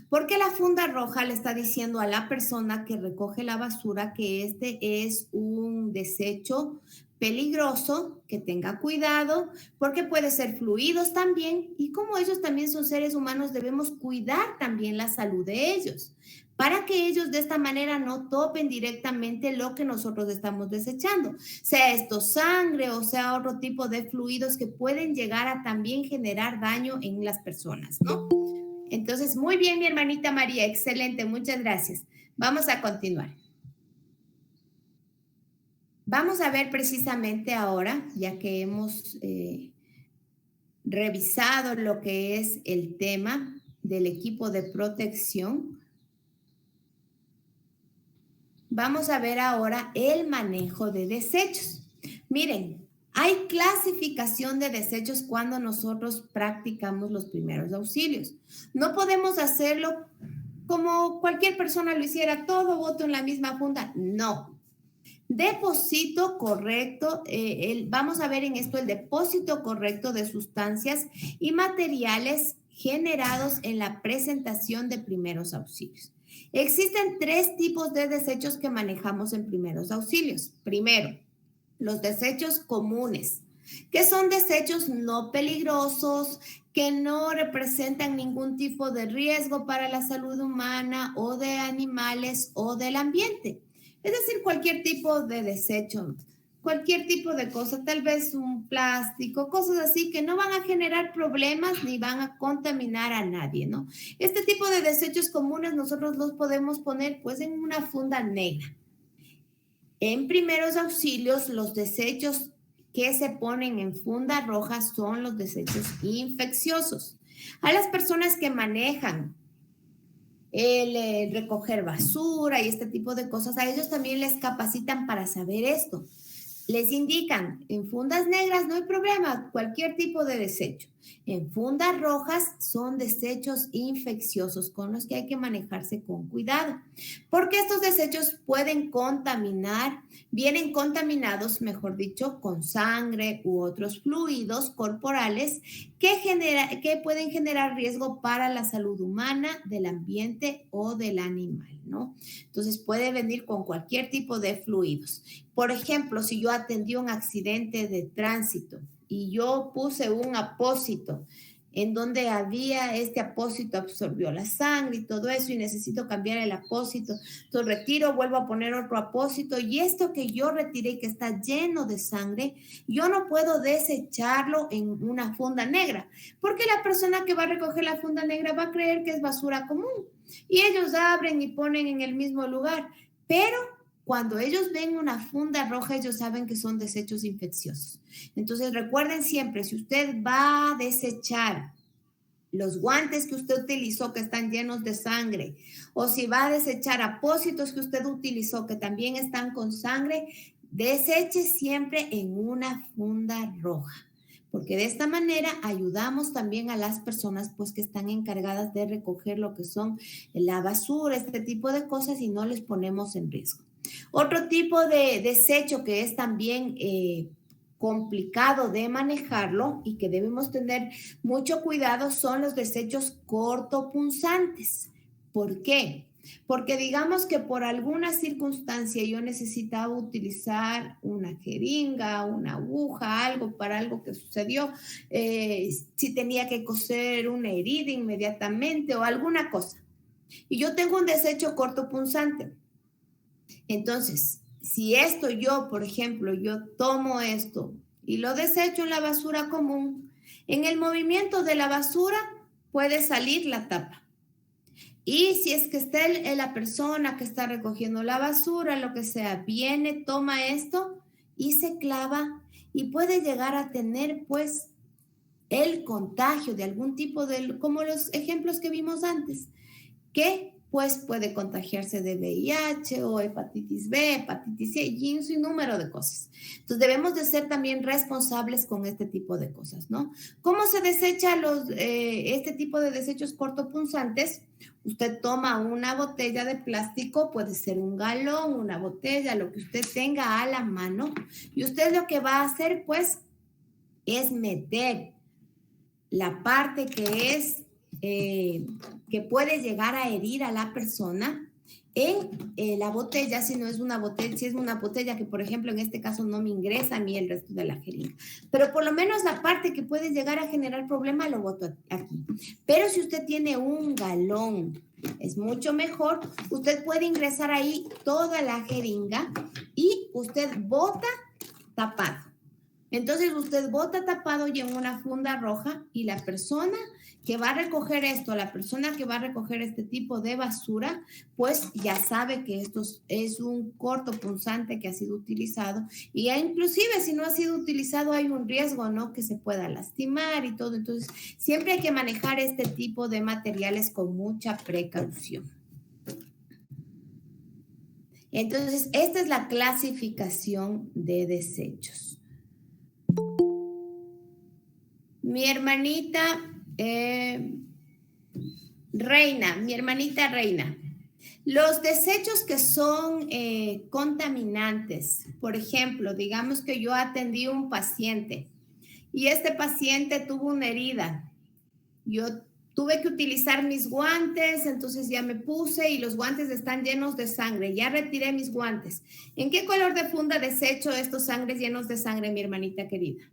Porque la funda roja le está diciendo a la persona que recoge la basura que este es un desecho peligroso, que tenga cuidado, porque puede ser fluidos también, y como ellos también son seres humanos, debemos cuidar también la salud de ellos, para que ellos de esta manera no topen directamente lo que nosotros estamos desechando, sea esto sangre o sea otro tipo de fluidos que pueden llegar a también generar daño en las personas, ¿no? Entonces, muy bien, mi hermanita María, excelente, muchas gracias. Vamos a continuar. Vamos a ver precisamente ahora, ya que hemos revisado lo que es el tema del equipo de protección, vamos a ver ahora el manejo de desechos. Miren, hay clasificación de desechos cuando nosotros practicamos los primeros auxilios. No podemos hacerlo como cualquier persona lo hiciera, todo boto en la misma funda. No. Depósito correcto, vamos a ver en esto el depósito correcto de sustancias y materiales generados en la presentación de primeros auxilios. Existen 3 tipos de desechos que manejamos en primeros auxilios. Primero, los desechos comunes, que son desechos no peligrosos, que no representan ningún tipo de riesgo para la salud humana o de animales o del ambiente. Es decir, cualquier tipo de desecho, cualquier tipo de cosa, tal vez un plástico, cosas así que no van a generar problemas ni van a contaminar a nadie, ¿no? Este tipo de desechos comunes nosotros los podemos poner pues en una funda negra. En primeros auxilios, los desechos que se ponen en funda roja son los desechos infecciosos. A las personas que manejan el recoger basura y este tipo de cosas, a ellos también les capacitan para saber esto. Les indican, en fundas negras no hay problema, cualquier tipo de desecho. En fundas rojas son desechos infecciosos con los que hay que manejarse con cuidado, porque estos desechos pueden contaminar, vienen contaminados, mejor dicho, con sangre u otros fluidos corporales que pueden generar riesgo para la salud humana, del ambiente o del animal, ¿no? Entonces puede venir con cualquier tipo de fluidos. Por ejemplo, si yo atendí un accidente de tránsito y yo puse un apósito en donde había este apósito, absorbió la sangre y todo eso y necesito cambiar el apósito, entonces retiro, vuelvo a poner otro apósito y esto que yo retiré que está lleno de sangre, yo no puedo desecharlo en una funda negra, porque la persona que va a recoger la funda negra va a creer que es basura común y ellos abren y ponen en el mismo lugar, pero cuando ellos ven una funda roja, ellos saben que son desechos infecciosos. Entonces, recuerden siempre, si usted va a desechar los guantes que usted utilizó que están llenos de sangre, o si va a desechar apósitos que usted utilizó que también están con sangre, deseche siempre en una funda roja, porque de esta manera ayudamos también a las personas pues que están encargadas de recoger lo que son la basura, este tipo de cosas, y no les ponemos en riesgo. Otro tipo de desecho que es también complicado de manejarlo y que debemos tener mucho cuidado son los desechos cortopunzantes. ¿Por qué? Porque digamos que por alguna circunstancia yo necesitaba utilizar una jeringa, una aguja, algo para algo que sucedió, si tenía que coser una herida inmediatamente o alguna cosa. Y yo tengo un desecho cortopunzante. Entonces, si esto yo, por ejemplo, yo tomo esto y lo desecho en la basura común, en el movimiento de la basura puede salir la tapa. Y si es que está la persona que está recogiendo la basura, lo que sea, viene, toma esto y se clava y puede llegar a tener pues el contagio de algún tipo de, como los ejemplos que vimos antes, que pues puede contagiarse de VIH o hepatitis B, hepatitis C y un sinnúmero de cosas. Entonces debemos de ser también responsables con este tipo de cosas, ¿no? ¿Cómo se desecha este tipo de desechos cortopunzantes? Usted toma una botella de plástico, puede ser un galón, una botella, lo que usted tenga a la mano, y usted lo que va a hacer pues es meter la parte que es que puede llegar a herir a la persona en la botella, si es una botella que, por ejemplo, en este caso no me ingresa a mí el resto de la jeringa, pero por lo menos la parte que puede llegar a generar problema lo boto aquí. Pero si usted tiene un galón, es mucho mejor, usted puede ingresar ahí toda la jeringa y usted bota tapado. Entonces usted bota tapado y en una funda roja, y la persona que va a recoger esto, la persona que va a recoger este tipo de basura, pues ya sabe que esto es un cortopunzante que ha sido utilizado, y inclusive si no ha sido utilizado hay un riesgo, ¿no? Que se pueda lastimar y todo. Entonces siempre hay que manejar este tipo de materiales con mucha precaución. Entonces esta es la clasificación de desechos. Mi hermanita Reina, los desechos que son contaminantes, por ejemplo, digamos que yo atendí a un paciente y este paciente tuvo una herida. Yo tuve que utilizar mis guantes, entonces ya me puse y los guantes están llenos de sangre. Ya retiré mis guantes. ¿En qué color de funda desecho estos sangres llenos de sangre, mi hermanita querida?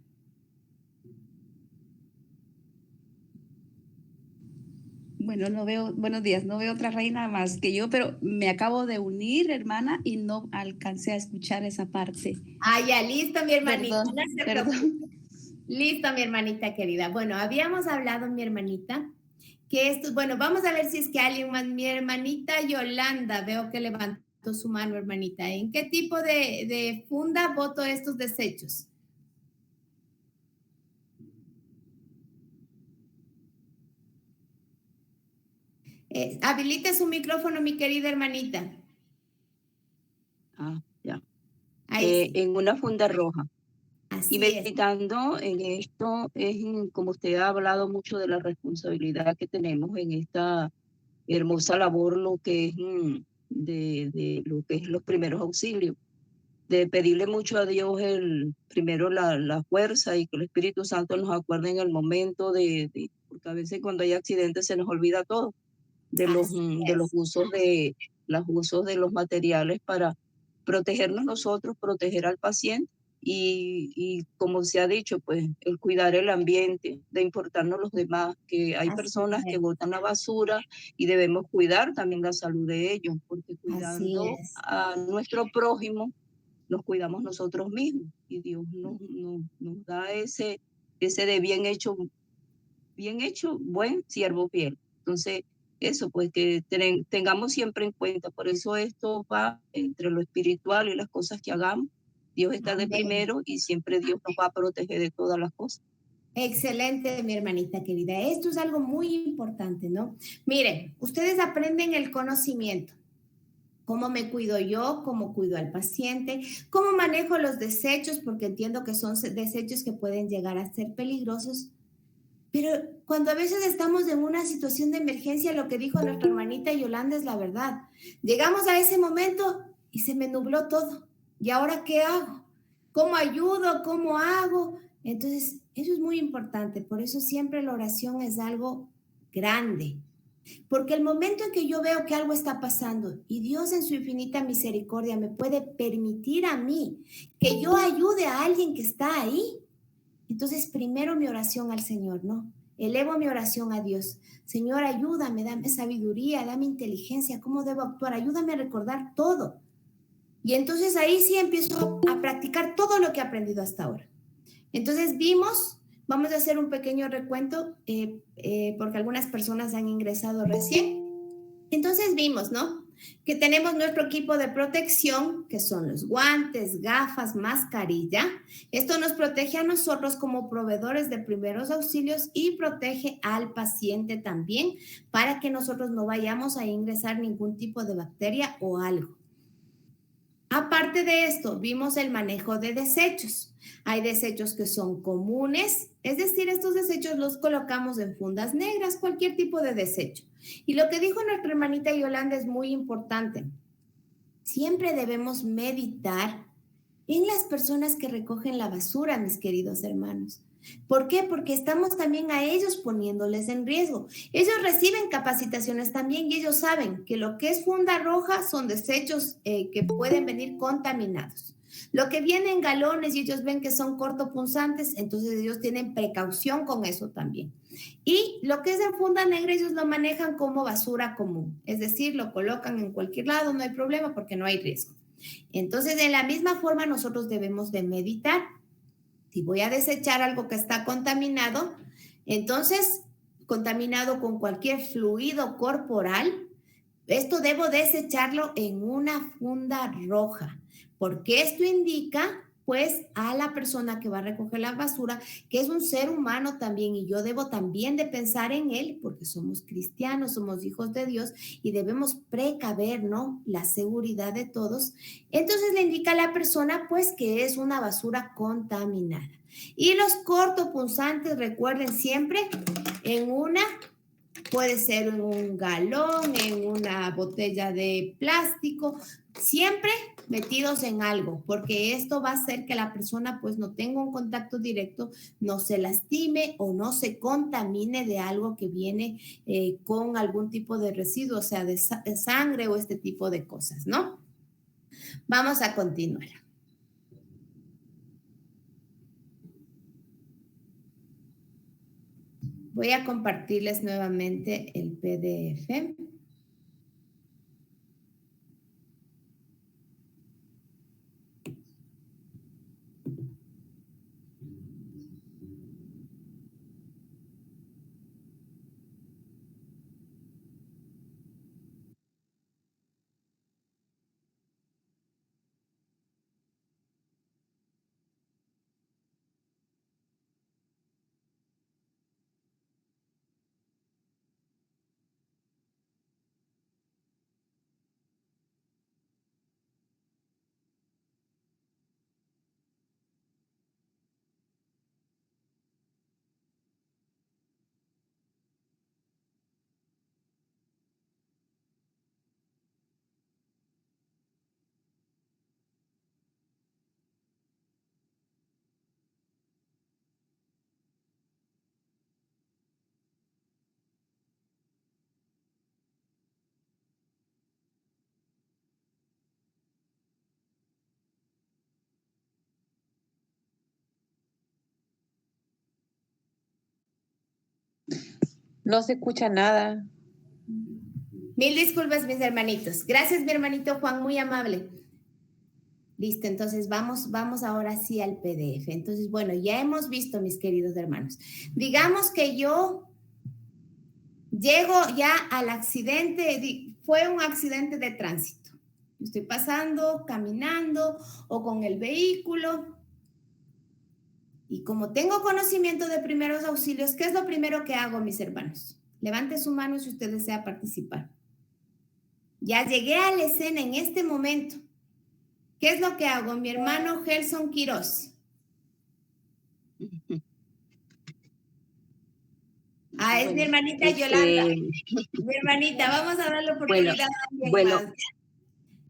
Bueno, no veo, buenos días, no veo otra reina más que yo, pero me acabo de unir, hermana, y no alcancé a escuchar esa parte. Ah, ya, listo, mi hermanita. Perdón. Listo, mi hermanita querida. Bueno, habíamos hablado, mi hermanita, que esto, bueno, vamos a ver si es que alguien más, mi hermanita Yolanda, veo que levantó su mano, hermanita. ¿En qué tipo de funda boto estos desechos? Habilite su micrófono, mi querida hermanita. Ah, ya. Ahí sí. En una funda roja. Así y meditando en esto, como usted ha hablado mucho de la responsabilidad que tenemos en esta hermosa labor, lo que es de lo que es los primeros auxilios, de pedirle mucho a Dios primero la fuerza, y que el Espíritu Santo nos acuerde en el momento porque a veces cuando hay accidentes se nos olvida todo, de los usos de los materiales para protegernos nosotros, proteger al paciente. Y como se ha dicho, pues el cuidar el ambiente, de importarnos los demás, que hay personas que botan la basura y debemos cuidar también la salud de ellos, porque cuidando a nuestro prójimo, nos cuidamos nosotros mismos, y Dios nos da ese de bien hecho, buen siervo fiel. Entonces, eso, pues que tengamos siempre en cuenta. Por eso esto va entre lo espiritual y las cosas que hagamos. Dios está de primero y siempre Dios nos va a proteger de todas las cosas. Excelente, mi hermanita querida. Esto es algo muy importante, ¿no? Miren, ustedes aprenden el conocimiento. ¿Cómo me cuido yo? ¿Cómo cuido al paciente? ¿Cómo manejo los desechos? Porque entiendo que son desechos que pueden llegar a ser peligrosos. Pero cuando a veces estamos en una situación de emergencia, lo que dijo nuestra hermanita Yolanda es la verdad. Llegamos a ese momento y se me nubló todo. ¿Y ahora qué hago? ¿Cómo ayudo? ¿Cómo hago? Entonces, eso es muy importante. Por eso siempre la oración es algo grande. Porque el momento en que yo veo que algo está pasando y Dios en su infinita misericordia me puede permitir a mí que yo ayude a alguien que está ahí, entonces primero mi oración al Señor, ¿no? Elevo mi oración a Dios. Señor, ayúdame, dame sabiduría, dame inteligencia, ¿cómo debo actuar? Ayúdame a recordar todo. Y entonces ahí sí empiezo a practicar todo lo que he aprendido hasta ahora. Entonces vamos a hacer un pequeño recuento porque algunas personas han ingresado recién. Entonces vimos, ¿no? Que tenemos nuestro equipo de protección, que son los guantes, gafas, mascarilla. Esto nos protege a nosotros como proveedores de primeros auxilios y protege al paciente también para que nosotros no vayamos a ingresar ningún tipo de bacteria o algo. Aparte de esto, vimos el manejo de desechos. Hay desechos que son comunes, es decir, estos desechos los colocamos en fundas negras, cualquier tipo de desecho. Y lo que dijo nuestra hermanita Yolanda es muy importante. Siempre debemos meditar en las personas que recogen la basura, mis queridos hermanos. ¿Por qué? Porque estamos también a ellos poniéndoles en riesgo. Ellos reciben capacitaciones también y ellos saben que lo que es funda roja son desechos que pueden venir contaminados. Lo que viene en galones y ellos ven que son cortopunzantes, entonces ellos tienen precaución con eso también. Y lo que es en funda negra ellos lo manejan como basura común, es decir, lo colocan en cualquier lado, no hay problema porque no hay riesgo. Entonces, de la misma forma nosotros debemos de meditar. Si voy a desechar algo que está contaminado, entonces, contaminado con cualquier fluido corporal, esto debo desecharlo en una funda roja, porque esto indica pues a la persona que va a recoger la basura, que es un ser humano también, y yo debo también de pensar en él, porque somos cristianos, somos hijos de Dios, y debemos precaver, ¿no?, la seguridad de todos. Entonces le indica a la persona, pues, que es una basura contaminada. Y los cortopunzantes, recuerden siempre, en una, puede ser en un galón, en una botella de plástico, siempre metidos en algo, porque esto va a hacer que la persona pues no tenga un contacto directo, no se lastime o no se contamine de algo que viene con algún tipo de residuo, o sea, de sangre o este tipo de cosas, ¿no? Vamos a continuar. Voy a compartirles nuevamente el PDF. No se escucha nada. Mil disculpas, mis hermanitos. Gracias, mi hermanito Juan, muy amable. Listo, entonces vamos ahora sí al PDF. Entonces, bueno, ya hemos visto, mis queridos hermanos. Digamos que yo llego ya al accidente, fue un accidente de tránsito. Estoy pasando, caminando o con el vehículo. Y como tengo conocimiento de primeros auxilios, ¿qué es lo primero que hago, mis hermanos? Levante su mano si usted desea participar. Ya llegué a la escena en este momento. ¿Qué es lo que hago? Mi hermano Gelson Quiroz. Es mi hermanita Yolanda. Mi hermanita, vamos a darle oportunidad a alguien más.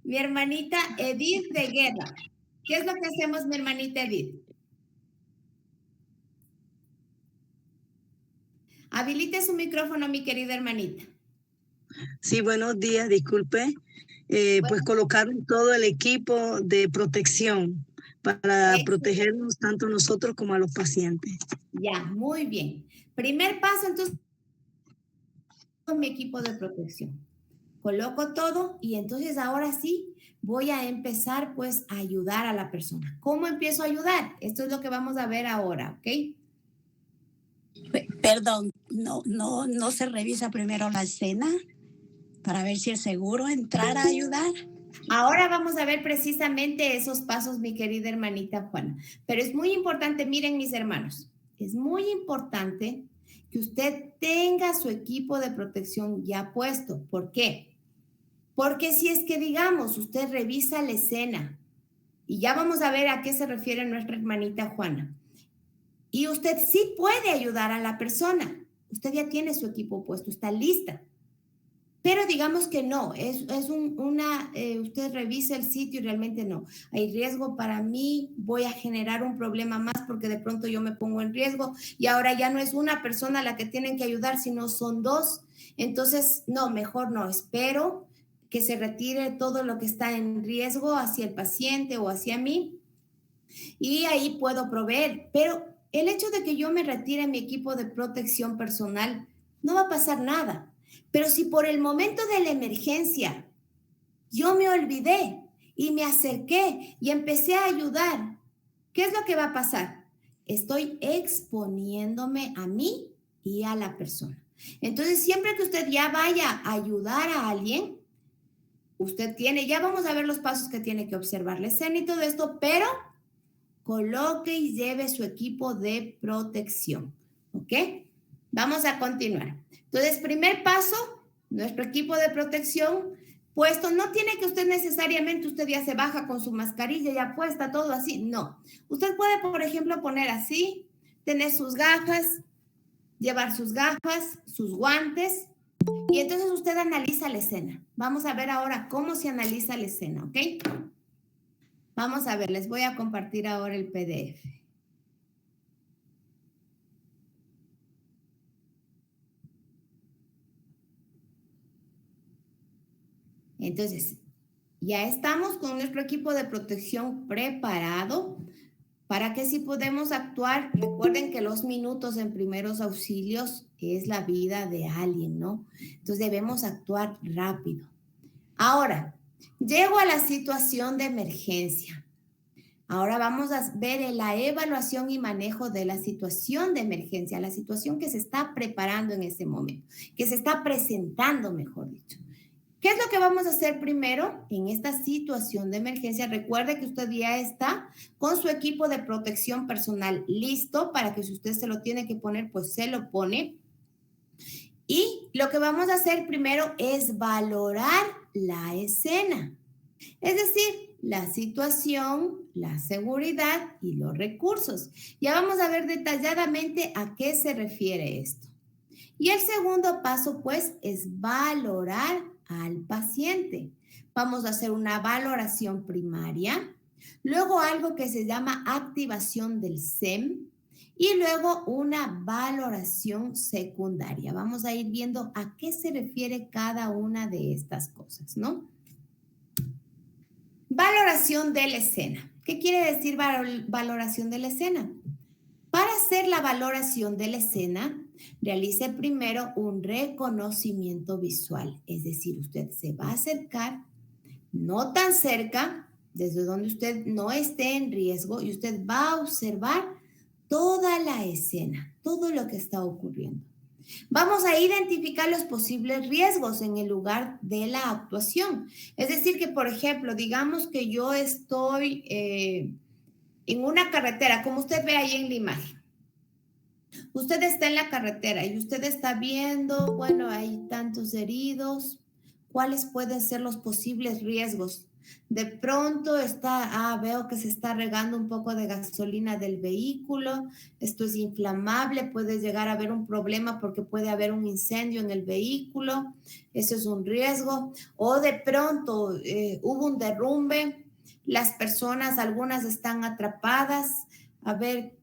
Mi hermanita Edith de Guerra. ¿Qué es lo que hacemos, mi hermanita Edith? Habilite su micrófono, mi querida hermanita. Sí, buenos días, disculpe. Pues colocar todo el equipo de protección para protegernos tanto nosotros como a los pacientes. Ya, muy bien. Primer paso, entonces, con mi equipo de protección. Coloco todo y entonces ahora sí voy a empezar pues a ayudar a la persona. ¿Cómo empiezo a ayudar? Esto es lo que vamos a ver ahora, ¿ok? Perdón, no se revisa primero la escena para ver si es seguro entrar a ayudar. Ahora vamos a ver precisamente esos pasos, mi querida hermanita Juana. Pero es muy importante, miren mis hermanos, es muy importante que usted tenga su equipo de protección ya puesto. ¿Por qué? Porque si es que, digamos, usted revisa la escena, y ya vamos a ver a qué se refiere nuestra hermanita Juana, y usted sí puede ayudar a la persona, usted ya tiene su equipo puesto, está lista. Pero digamos que no, usted revisa el sitio y realmente no. Hay riesgo para mí, voy a generar un problema más porque de pronto yo me pongo en riesgo y ahora ya no es una persona la que tienen que ayudar, sino son dos. Entonces, no, mejor no, espero que se retire todo lo que está en riesgo hacia el paciente o hacia mí y ahí puedo proveer. Pero el hecho de que yo me retire mi equipo de protección personal, no va a pasar nada. Pero si por el momento de la emergencia yo me olvidé y me acerqué y empecé a ayudar, ¿qué es lo que va a pasar? Estoy exponiéndome a mí y a la persona. Entonces, siempre que usted ya vaya a ayudar a alguien, usted ya vamos a ver los pasos que tiene que observar la escena y todo esto, pero coloque y lleve su equipo de protección, ¿ok? Vamos a continuar. Entonces, primer paso, nuestro equipo de protección puesto. No tiene que usted necesariamente, usted ya se baja con su mascarilla ya puesta, todo así. No. Usted puede, por ejemplo, poner así, tener sus gafas, llevar sus gafas, sus guantes, y entonces usted analiza la escena. Vamos a ver ahora cómo se analiza la escena, ¿ok? Vamos a ver, les voy a compartir ahora el PDF. Entonces, ya estamos con nuestro equipo de protección preparado para que si podemos actuar. Recuerden que los minutos en primeros auxilios es la vida de alguien, ¿no? Entonces debemos actuar rápido. Ahora, llego a la situación de emergencia. Ahora vamos a ver la evaluación y manejo de la situación de emergencia, la situación que se está preparando en ese momento, que se está presentando, mejor dicho. ¿Qué es lo que vamos a hacer primero en esta situación de emergencia? Recuerde que usted ya está con su equipo de protección personal listo para que si usted se lo tiene que poner, pues se lo pone. Y lo que vamos a hacer primero es valorar la escena. Es decir, la situación, la seguridad y los recursos. Ya vamos a ver detalladamente a qué se refiere esto. Y el segundo paso, pues, es valorar al paciente. Vamos a hacer una valoración primaria, luego algo que se llama activación del SEM y luego una valoración secundaria. Vamos a ir viendo a qué se refiere cada una de estas cosas, ¿no? Valoración de la escena. ¿Qué quiere decir valoración de la escena? Para hacer la valoración de la escena, realice primero un reconocimiento visual, es decir, usted se va a acercar, no tan cerca, desde donde usted no esté en riesgo, y usted va a observar toda la escena, todo lo que está ocurriendo. Vamos a identificar los posibles riesgos en el lugar de la actuación. Es decir, que por ejemplo, digamos que yo estoy en una carretera, como usted ve ahí en la imagen. Usted está en la carretera y usted está viendo, bueno, hay tantos heridos. cuáles pueden ser los posibles riesgos. De pronto veo que se está regando un poco de gasolina del vehículo, esto es inflamable, puede llegar a haber un problema porque puede haber un incendio en el vehículo, eso es un riesgo. O de pronto hubo un derrumbe, las personas, algunas están atrapadas, a ver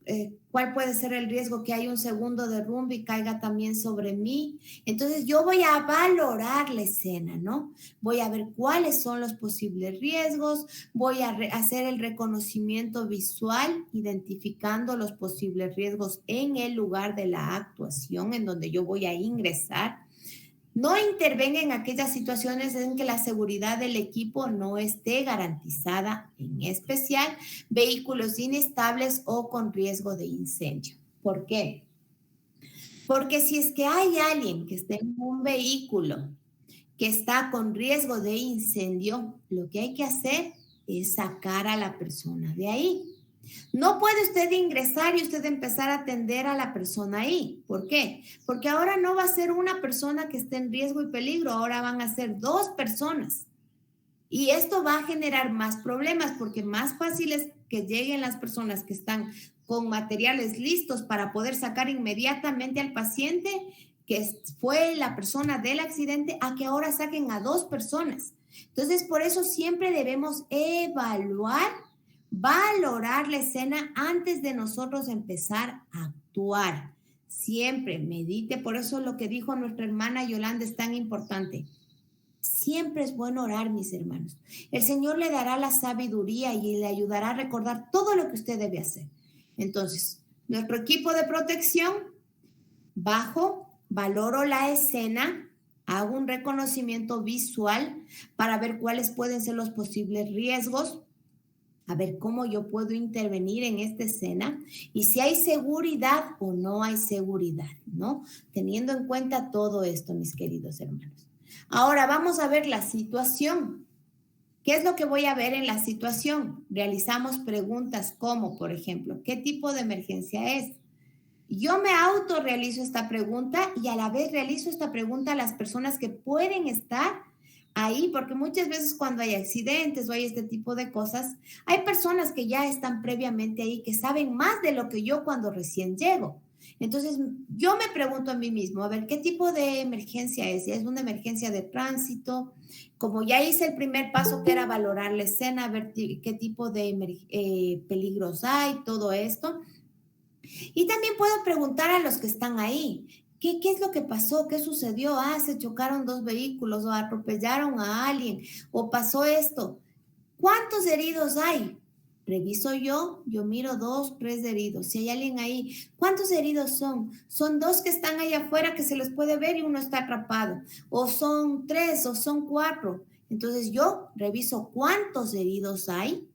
cuál puede ser el riesgo que hay un segundo derrumbe y caiga también sobre mí. Entonces yo voy a valorar la escena, ¿no? Voy a ver cuáles son los posibles riesgos, voy a hacer el reconocimiento visual, identificando los posibles riesgos en el lugar de la actuación en donde yo voy a ingresar. No intervenga en aquellas situaciones en que la seguridad del equipo no esté garantizada, en especial vehículos inestables o con riesgo de incendio. ¿Por qué? Porque si es que hay alguien que esté en un vehículo que está con riesgo de incendio, lo que hay que hacer es sacar a la persona de ahí. No puede usted ingresar y usted empezar a atender a la persona ahí. ¿Por qué? Porque ahora no va a ser una persona que esté en riesgo y peligro, ahora van a ser 2 personas. Y esto va a generar más problemas porque más fácil es que lleguen las personas que están con materiales listos para poder sacar inmediatamente al paciente, que fue la persona del accidente, a que ahora saquen a 2 personas. Entonces, por eso siempre debemos valorar la escena antes de nosotros empezar a actuar. Siempre medite, por eso lo que dijo nuestra hermana Yolanda es tan importante. Siempre es bueno orar, mis hermanos. El Señor le dará la sabiduría y le ayudará a recordar todo lo que usted debe hacer. Entonces, nuestro equipo de protección, valoro la escena, hago un reconocimiento visual para ver cuáles pueden ser los posibles riesgos, a ver cómo yo puedo intervenir en esta escena y si hay seguridad o no hay seguridad, ¿no? Teniendo en cuenta todo esto, mis queridos hermanos. Ahora vamos a ver la situación. ¿Qué es lo que voy a ver en la situación? Realizamos preguntas como, por ejemplo, ¿qué tipo de emergencia es? Yo me autorrealizo esta pregunta y a la vez realizo esta pregunta a las personas que pueden estar ahí, porque muchas veces cuando hay accidentes o hay este tipo de cosas, hay personas que ya están previamente ahí, que saben más de lo que yo cuando recién llego. Entonces, yo me pregunto a mí mismo, a ver, ¿qué tipo de emergencia es? ¿Es una emergencia de tránsito? Como ya hice el primer paso, que era valorar la escena, ver qué tipo de peligros hay, todo esto. Y también puedo preguntar a los que están ahí, ¿qué es lo que pasó? ¿Qué sucedió? Se chocaron 2 vehículos o atropellaron a alguien o pasó esto. ¿Cuántos heridos hay? Reviso yo miro 2, 3 heridos. Si hay alguien ahí, ¿cuántos heridos son? Son 2 que están ahí afuera que se les puede ver y uno está atrapado. O son 3 o son 4. Entonces yo reviso cuántos heridos hay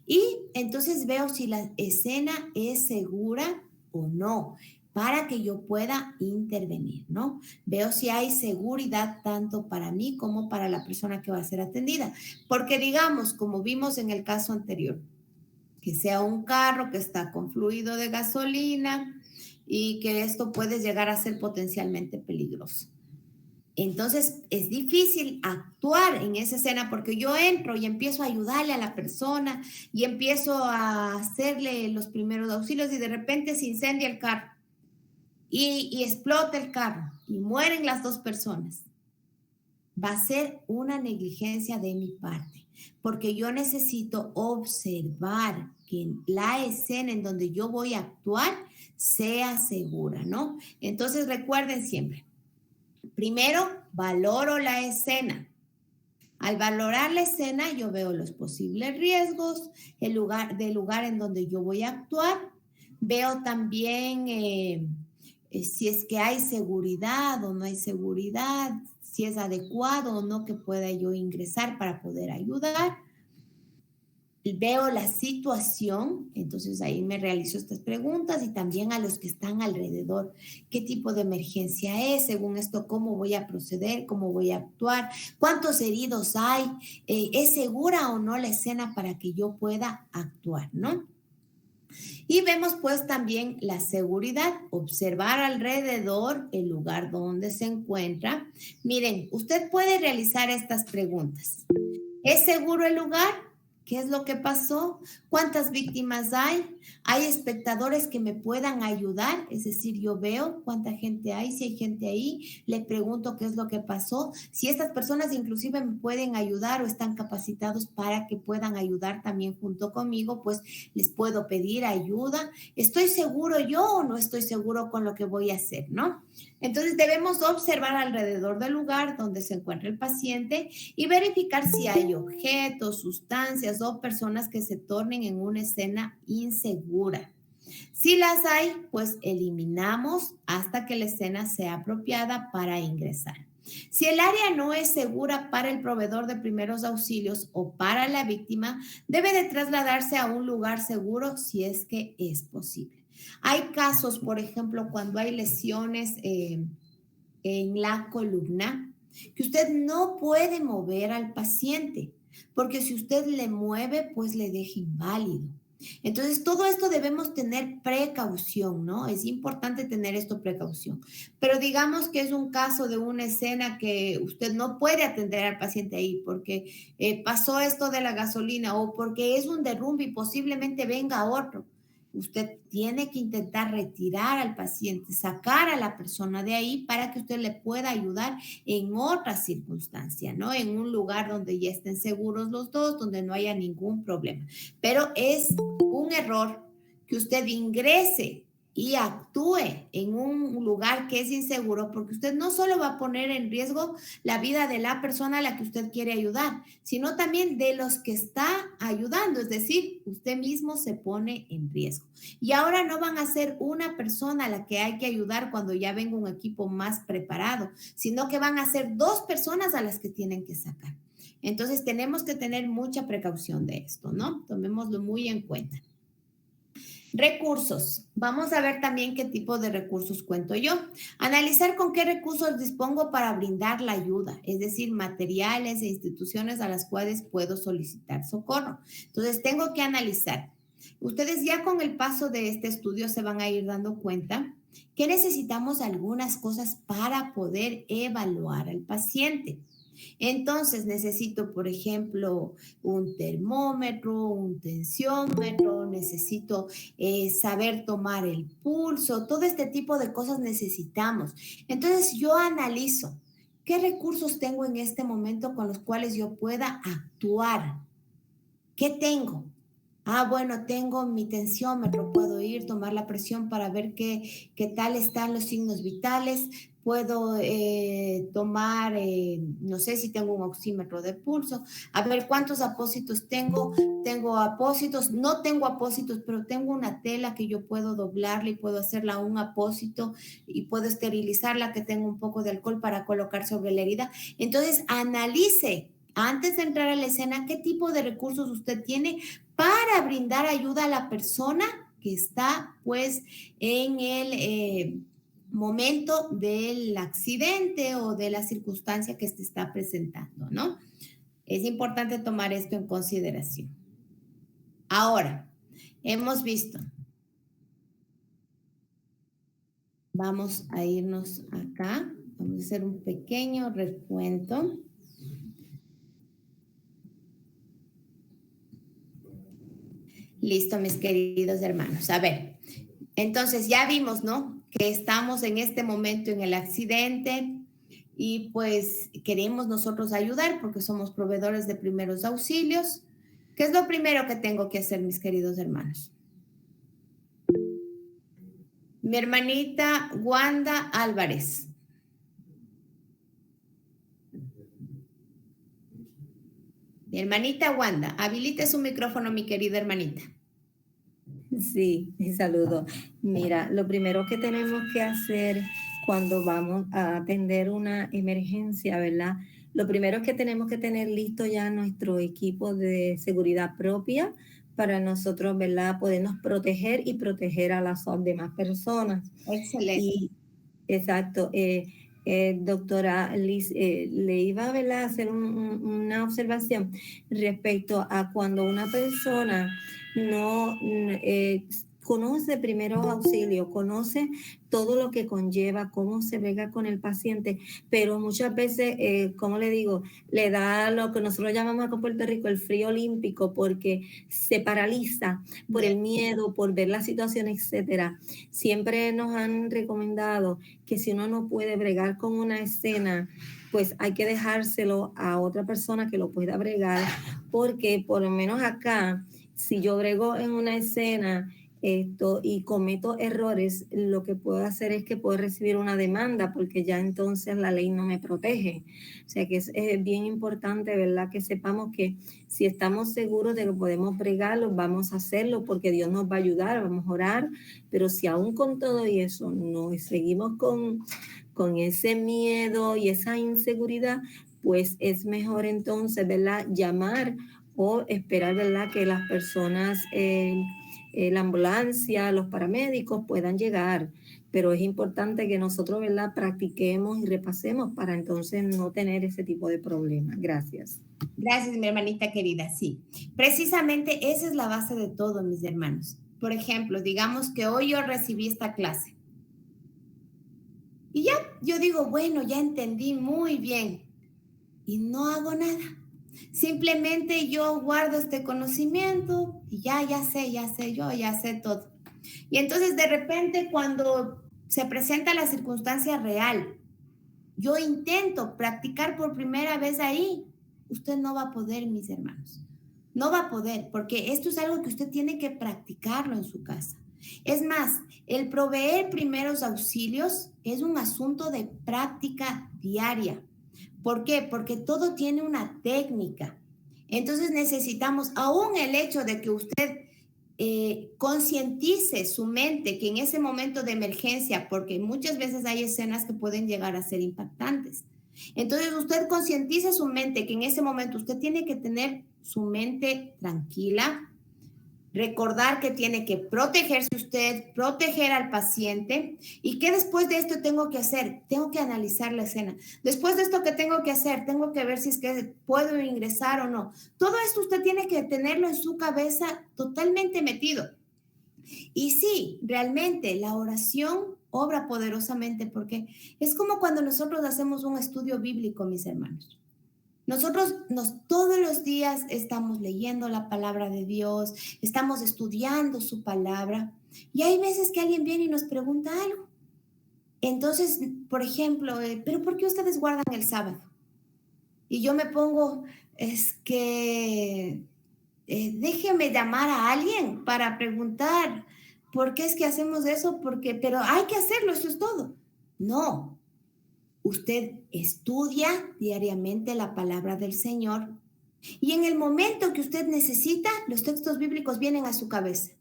y entonces veo si la escena es segura o no, para que yo pueda intervenir, ¿no? Veo si hay seguridad tanto para mí como para la persona que va a ser atendida. Porque digamos, como vimos en el caso anterior, que sea un carro que está con fluido de gasolina y que esto puede llegar a ser potencialmente peligroso. Entonces, es difícil actuar en esa escena porque yo entro y empiezo a ayudarle a la persona y empiezo a hacerle los primeros auxilios y de repente se incendia el carro y explota el carro y mueren las 2 personas. Va a ser una negligencia de mi parte porque yo necesito observar que la escena en donde yo voy a actuar sea segura, ¿no? Entonces, recuerden siempre. Primero, valoro la escena. Al valorar la escena, yo veo los posibles riesgos, el lugar en donde yo voy a actuar. Veo también si es que hay seguridad o no hay seguridad, si es adecuado o no que pueda yo ingresar para poder ayudar. Veo la situación, entonces ahí me realizo estas preguntas y también a los que están alrededor, qué tipo de emergencia es, según esto, cómo voy a proceder, cómo voy a actuar, cuántos heridos hay, es segura o no la escena para que yo pueda actuar, ¿no? Y vemos pues también la seguridad, observar alrededor el lugar donde se encuentra. Miren, usted puede realizar estas preguntas. ¿Es seguro el lugar? ¿Qué es lo que pasó? ¿Cuántas víctimas hay? ¿Hay espectadores que me puedan ayudar? Es decir, yo veo cuánta gente hay, si hay gente ahí, le pregunto qué es lo que pasó. Si estas personas inclusive me pueden ayudar o están capacitados para que puedan ayudar también junto conmigo, pues les puedo pedir ayuda. ¿Estoy seguro yo o no estoy seguro con lo que voy a hacer, no? Entonces debemos observar alrededor del lugar donde se encuentra el paciente y verificar si hay objetos, sustancias o personas que se tornen en una escena insegura. Si las hay, pues eliminamos hasta que la escena sea apropiada para ingresar. Si el área no es segura para el proveedor de primeros auxilios o para la víctima, debe de trasladarse a un lugar seguro si es que es posible. Hay casos, por ejemplo, cuando hay lesiones en la columna, que usted no puede mover al paciente, porque si usted le mueve, pues le deja inválido. Entonces, todo esto debemos tener precaución, ¿no? Es importante tener esto precaución. Pero digamos que es un caso de una escena que usted no puede atender al paciente ahí porque pasó esto de la gasolina o porque es un derrumbe y posiblemente venga otro. Usted tiene que intentar retirar al paciente, sacar a la persona de ahí para que usted le pueda ayudar en otra circunstancia, ¿no? En un lugar donde ya estén seguros los dos, donde no haya ningún problema. Pero es un error que usted ingrese y actúe en un lugar que es inseguro, porque usted no solo va a poner en riesgo la vida de la persona a la que usted quiere ayudar, sino también de los que está ayudando, es decir, usted mismo se pone en riesgo. Y ahora no van a ser una persona a la que hay que ayudar cuando ya venga un equipo más preparado, sino que van a ser dos personas a las que tienen que sacar. Entonces tenemos que tener mucha precaución de esto, ¿no? Tomémoslo muy en cuenta. Recursos. Vamos a ver también qué tipo de recursos cuento yo. Analizar con qué recursos dispongo para brindar la ayuda, es decir, materiales e instituciones a las cuales puedo solicitar socorro. Entonces, tengo que analizar. Ustedes ya con el paso de este estudio se van a ir dando cuenta que necesitamos algunas cosas para poder evaluar al paciente. Entonces necesito, por ejemplo, un termómetro, un tensiómetro, necesito saber tomar el pulso, todo este tipo de cosas necesitamos. Entonces yo analizo qué recursos tengo en este momento con los cuales yo pueda actuar. ¿Qué tengo? Ah, bueno, tengo mi tensiómetro, puedo ir, tomar la presión para ver qué tal están los signos vitales. Puedo tomar, no sé si tengo un oxímetro de pulso, a ver cuántos apósitos tengo. Tengo apósitos, no tengo apósitos, pero tengo una tela que yo puedo doblarla y puedo hacerla un apósito y puedo esterilizarla, que tengo un poco de alcohol para colocar sobre la herida. Entonces, analice antes de entrar a la escena qué tipo de recursos usted tiene para brindar ayuda a la persona que está pues en el momento del accidente o de la circunstancia que se está presentando, ¿no? Es importante tomar esto en consideración. Ahora, hemos visto. Vamos a irnos acá. Vamos a hacer un pequeño recuento. Listo, mis queridos hermanos. A ver, entonces ya vimos, ¿no? Que estamos en este momento en el accidente y pues queremos nosotros ayudar porque somos proveedores de primeros auxilios. ¿Qué es lo primero que tengo que hacer, mis queridos hermanos? Mi hermanita Wanda Álvarez. Mi hermanita Wanda, habilite su micrófono, mi querida hermanita. Sí, saludo. Mira, lo primero que tenemos que hacer cuando vamos a atender una emergencia, ¿verdad? Lo primero es que tenemos que tener listo ya nuestro equipo de seguridad propia para nosotros, ¿verdad? Podernos proteger y proteger a las demás personas. Excelente. Exacto. Doctora Liz, le iba a hacer una observación respecto a cuando una persona conoce primeros auxilios, conoce todo lo que conlleva, cómo se brega con el paciente, pero muchas veces, como le digo, le da lo que nosotros llamamos acá en Puerto Rico el frío olímpico, porque se paraliza por el miedo, por ver la situación, etcétera. Siempre nos han recomendado que si uno no puede bregar con una escena, pues hay que dejárselo a otra persona que lo pueda bregar, porque por lo menos acá, si yo brego en una escena y cometo errores, lo que puedo hacer es que puedo recibir una demanda, porque ya entonces la ley no me protege. O sea que es bien importante, ¿verdad?, que sepamos que si estamos seguros de que podemos bregarlo, vamos a hacerlo, porque Dios nos va a ayudar, vamos a orar, pero si aún con todo y eso no seguimos con ese miedo y esa inseguridad, pues es mejor entonces, ¿verdad?, llamar o esperar, ¿verdad?, que las personas, la ambulancia, los paramédicos puedan llegar. Pero es importante que nosotros, ¿verdad?, practiquemos y repasemos para entonces no tener ese tipo de problemas. Gracias. Gracias, mi hermanita querida. Sí, precisamente esa es la base de todo, mis hermanos. Por ejemplo, digamos que hoy yo recibí esta clase. Y ya, yo digo, bueno, ya entendí muy bien. Y no hago nada. Simplemente yo guardo este conocimiento y ya sé todo. Y entonces de repente cuando se presenta la circunstancia real, yo intento practicar por primera vez ahí. Usted no va a poder, mis hermanos. No va a poder, porque esto es algo que usted tiene que practicarlo en su casa. Es más, el proveer primeros auxilios es un asunto de práctica diaria. ¿Por qué? Porque todo tiene una técnica. Entonces necesitamos, aún el hecho de que usted concientice su mente que en ese momento de emergencia, porque muchas veces hay escenas que pueden llegar a ser impactantes. Entonces usted concientice su mente que en ese momento usted tiene que tener su mente tranquila, recordar que tiene que protegerse usted, proteger al paciente, y que después de esto tengo que hacer, tengo que analizar la escena. Después de esto, ¿qué tengo que hacer? Tengo que ver si es que puedo ingresar o no. Todo esto usted tiene que tenerlo en su cabeza totalmente metido. Y sí, realmente la oración obra poderosamente, porque es como cuando nosotros hacemos un estudio bíblico, mis hermanos. Nosotros todos los días estamos leyendo la palabra de Dios, estamos estudiando su palabra, y hay veces que alguien viene y nos pregunta algo. Entonces, por ejemplo, ¿pero por qué ustedes guardan el sábado? Y yo me pongo, es que déjeme llamar a alguien para preguntar por qué es que hacemos eso, pero hay que hacerlo, eso es todo. No. Usted estudia diariamente la palabra del Señor y en el momento que usted necesita, los textos bíblicos vienen a su cabeza.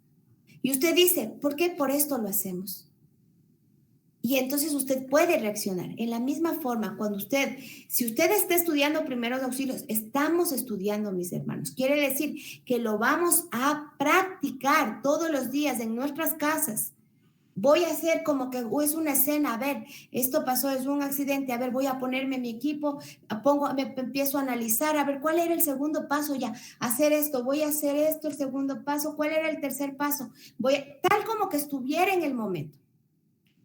Y usted dice, ¿por qué? Por esto lo hacemos. Y entonces usted puede reaccionar. En la misma forma, si usted está estudiando primeros auxilios, estamos estudiando, mis hermanos. Quiere decir que lo vamos a practicar todos los días en nuestras casas. Voy a hacer como que es una escena, a ver, esto pasó, es un accidente, a ver, voy a ponerme mi equipo, me empiezo a analizar, a ver, ¿cuál era el segundo paso? Ya, hacer esto, voy a hacer esto, el segundo paso, ¿cuál era el tercer paso? Tal como que estuviera en el momento.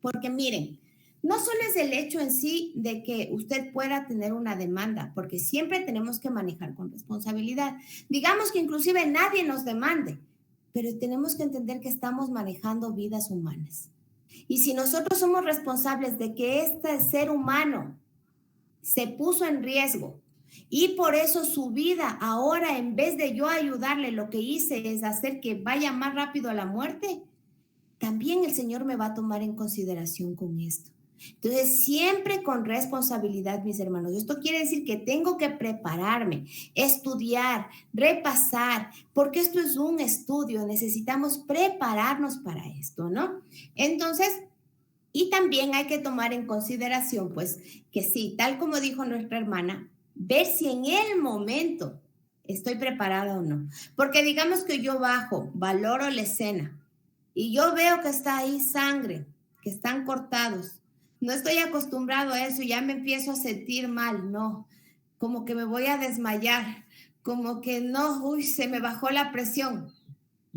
Porque miren, no solo es el hecho en sí de que usted pueda tener una demanda, porque siempre tenemos que manejar con responsabilidad. Digamos que inclusive nadie nos demande, pero tenemos que entender que estamos manejando vidas humanas. Y si nosotros somos responsables de que este ser humano se puso en riesgo y por eso su vida ahora, en vez de yo ayudarle, lo que hice es hacer que vaya más rápido a la muerte, también el Señor me va a tomar en consideración con esto. Entonces, siempre con responsabilidad, mis hermanos. Esto quiere decir que tengo que prepararme, estudiar, repasar, porque esto es un estudio, necesitamos prepararnos para esto, ¿no? Entonces, y también hay que tomar en consideración, pues, que sí, tal como dijo nuestra hermana, ver si en el momento estoy preparada o no. Porque digamos que yo valoro la escena y yo veo que está ahí sangre, que están cortados. No estoy acostumbrado a eso, ya me empiezo a sentir mal, no, como que me voy a desmayar, como que no, se me bajó la presión.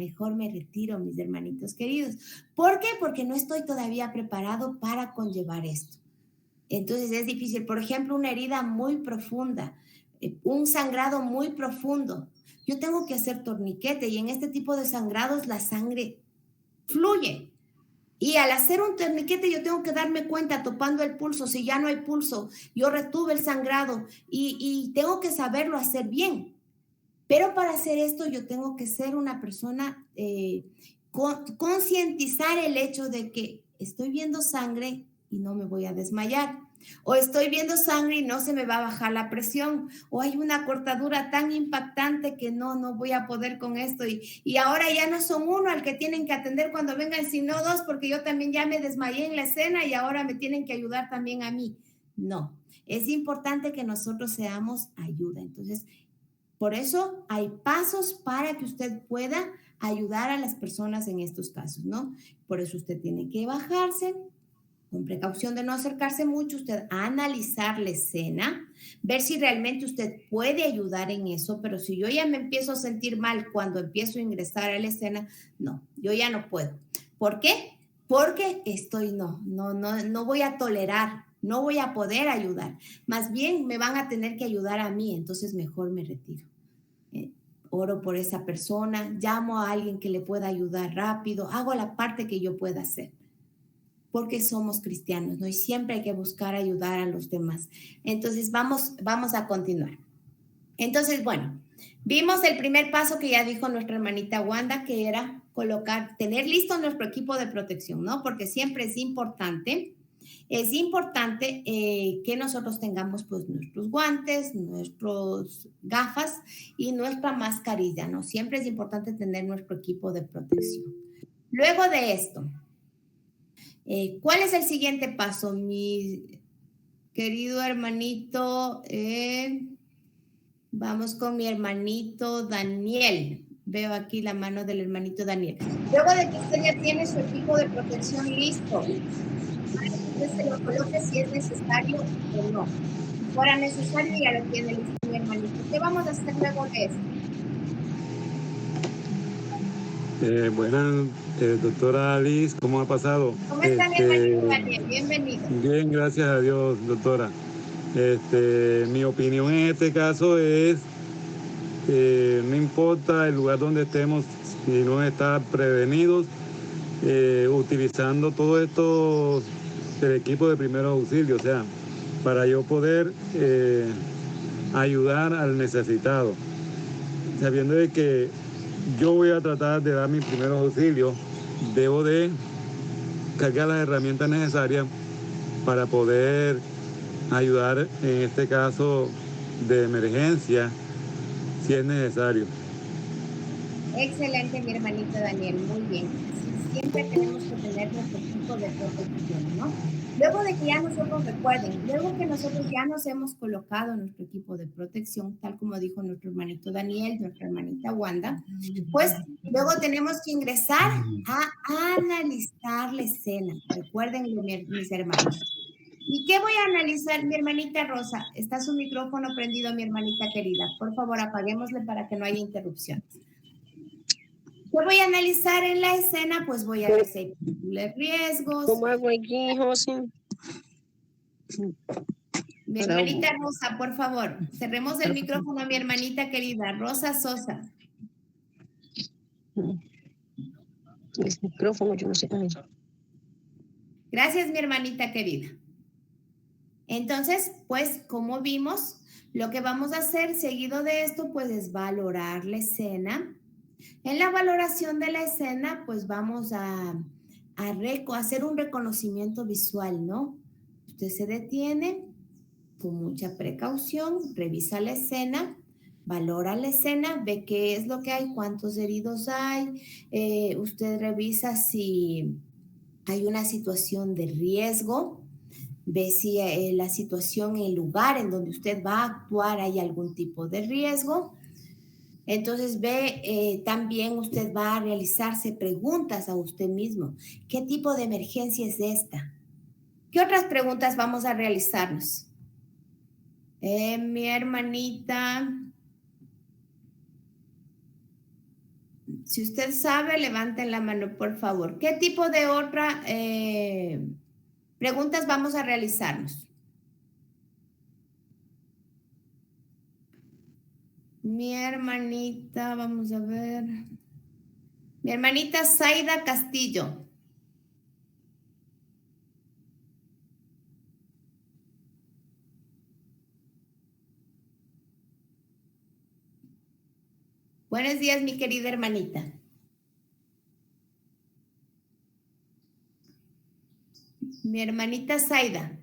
mejor me retiro, mis hermanitos queridos. ¿Por qué? Porque no estoy todavía preparado para conllevar esto. Entonces es difícil. Por ejemplo, una herida muy profunda, un sangrado muy profundo. Yo tengo que hacer torniquete y en este tipo de sangrados la sangre fluye. Y al hacer un torniquete yo tengo que darme cuenta, topando el pulso, si ya no hay pulso, yo retuve el sangrado y tengo que saberlo hacer bien. Pero para hacer esto yo tengo que ser una persona, concientizar el hecho de que estoy viendo sangre y no me voy a desmayar. O estoy viendo sangre y no se me va a bajar la presión. O hay una cortadura tan impactante que no voy a poder con esto. Y ahora ya no son uno al que tienen que atender cuando vengan, sino dos, porque yo también ya me desmayé en la escena y ahora me tienen que ayudar también a mí. No, es importante que nosotros seamos ayuda. Entonces, por eso hay pasos para que usted pueda ayudar a las personas en estos casos, ¿no? Por eso usted tiene que bajarse, con precaución de no acercarse mucho, usted analizar la escena, ver si realmente usted puede ayudar en eso, pero si yo ya me empiezo a sentir mal cuando empiezo a ingresar a la escena, no, yo ya no puedo. ¿Por qué? Porque no voy a tolerar, no voy a poder ayudar. Más bien me van a tener que ayudar a mí, entonces mejor me retiro. Oro por esa persona, llamo a alguien que le pueda ayudar rápido, hago la parte que yo pueda hacer. Porque somos cristianos, ¿no? Y siempre hay que buscar ayudar a los demás. Entonces, vamos a continuar. Entonces, bueno, vimos el primer paso que ya dijo nuestra hermanita Wanda, que era tener listo nuestro equipo de protección, ¿no? Porque siempre es importante que nosotros tengamos pues nuestros guantes, nuestras gafas y nuestra mascarilla, ¿no? Siempre es importante tener nuestro equipo de protección. Luego de esto, ¿cuál es el siguiente paso, mi querido hermanito? Vamos con mi hermanito Daniel. Veo aquí la mano del hermanito Daniel. Luego de que usted ya tiene su equipo de protección listo, usted se lo coloque si es necesario o no. Si fuera necesario, ya lo tiene listo, mi hermanito. ¿Qué vamos a hacer luego de esto? Buenas, doctora Liz, ¿cómo ha pasado? ¿Cómo está mi hermanito Daniel? Bienvenido. Bien, gracias a Dios, doctora. Mi opinión en este caso es, no importa el lugar donde estemos, sino estar prevenidos, utilizando todo esto del equipo de primeros auxilios, o sea, para yo poder ayudar al necesitado, sabiendo de que yo voy a tratar de dar mis primeros auxilios, debo de cargar las herramientas necesarias para poder ayudar en este caso de emergencia si es necesario. Excelente, mi hermanito Daniel, muy bien. Siempre tenemos que tener nuestro equipo de protección, ¿no? Luego de que ya nosotros recuerden, luego que nosotros ya nos hemos colocado nuestro equipo de protección, tal como dijo nuestro hermanito Daniel, nuestra hermanita Wanda, pues luego tenemos que ingresar a analizar la escena. Recuerden, mis hermanos. ¿Y qué voy a analizar, mi hermanita Rosa? Está su micrófono prendido, mi hermanita querida. Por favor, apaguémosle para que no haya interrupciones. ¿Qué voy a analizar en la escena? Pues voy a ver si hay posibles riesgos. ¿Cómo hago aquí, José? Mi hermanita Rosa, por favor, cerremos el micrófono a mi hermanita querida, Rosa Sosa. El micrófono, yo no sé. Gracias, mi hermanita querida. Entonces, pues, como vimos, lo que vamos a hacer seguido de esto, pues, es valorar la escena. En la valoración de la escena, pues, vamos a hacer un reconocimiento visual, ¿no? Usted se detiene con mucha precaución, revisa la escena, valora la escena, ve qué es lo que hay, cuántos heridos hay, usted revisa si hay una situación de riesgo, ve si la situación, el lugar en donde usted va a actuar hay algún tipo de riesgo. Entonces también usted va a realizarse preguntas a usted mismo. ¿Qué tipo de emergencia es esta? ¿Qué otras preguntas vamos a realizarnos? Mi hermanita Si usted sabe, levanten la mano, por favor. ¿Qué tipo de otra preguntas vamos a realizarnos? Mi hermanita, vamos a ver. Mi hermanita Zaida Castillo. Buenos días, mi querida hermanita. Mi hermanita Zaida.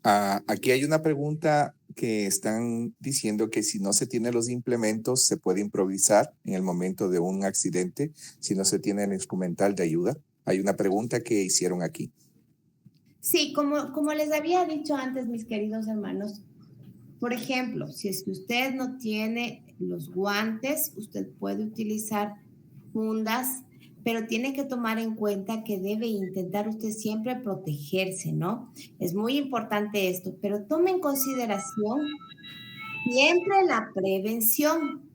Aquí hay una pregunta que están diciendo que si no se tienen los implementos, se puede improvisar en el momento de un accidente, si no se tiene el instrumental de ayuda. Hay una pregunta que hicieron aquí. Sí, como les había dicho antes, mis queridos hermanos, por ejemplo, si es que usted no tiene los guantes, usted puede utilizar fundas, pero tiene que tomar en cuenta que debe intentar usted siempre protegerse, ¿no? Es muy importante esto, pero tome en consideración siempre la prevención.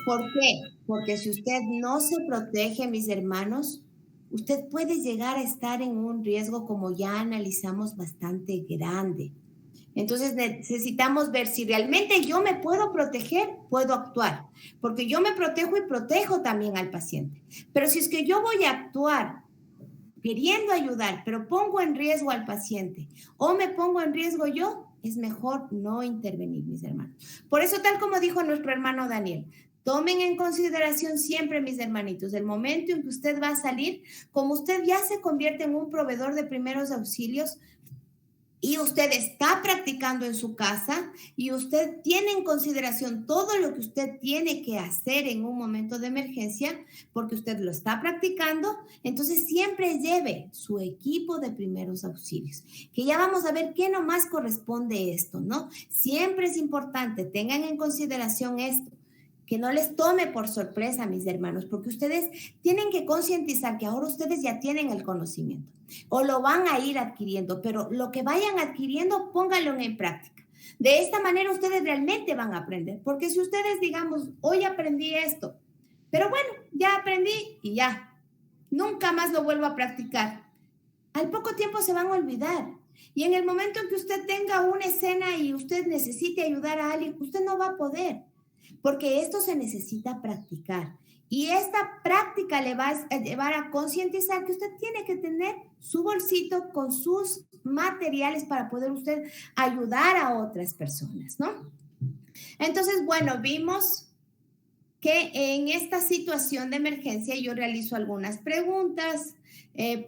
¿Por qué? Porque si usted no se protege, mis hermanos, usted puede llegar a estar en un riesgo, como ya analizamos, bastante grande. Entonces necesitamos ver si realmente yo me puedo proteger, puedo actuar, porque yo me protejo y protejo también al paciente. Pero si es que yo voy a actuar queriendo ayudar, pero pongo en riesgo al paciente o me pongo en riesgo yo, es mejor no intervenir, mis hermanos. Por eso, tal como dijo nuestro hermano Daniel, tomen en consideración siempre, mis hermanitos, el momento en que usted va a salir, como usted ya se convierte en un proveedor de primeros auxilios, y usted está practicando en su casa y usted tiene en consideración todo lo que usted tiene que hacer en un momento de emergencia, porque usted lo está practicando, entonces siempre lleve su equipo de primeros auxilios, que ya vamos a ver qué nomás corresponde esto, ¿no? Siempre es importante, tengan en consideración esto, que no les tome por sorpresa, mis hermanos, porque ustedes tienen que concientizar que ahora ustedes ya tienen el conocimiento o lo van a ir adquiriendo, pero lo que vayan adquiriendo, pónganlo en práctica. De esta manera ustedes realmente van a aprender, porque si ustedes, digamos, hoy aprendí esto, pero bueno, ya aprendí y ya, nunca más lo vuelvo a practicar, al poco tiempo se van a olvidar. Y en el momento en que usted tenga una escena y usted necesite ayudar a alguien, usted no va a poder, porque esto se necesita practicar. Y esta práctica le va a llevar a concientizar que usted tiene que tener su bolsito con sus materiales para poder usted ayudar a otras personas, ¿no? Entonces, bueno, vimos que en esta situación de emergencia yo realizo algunas preguntas.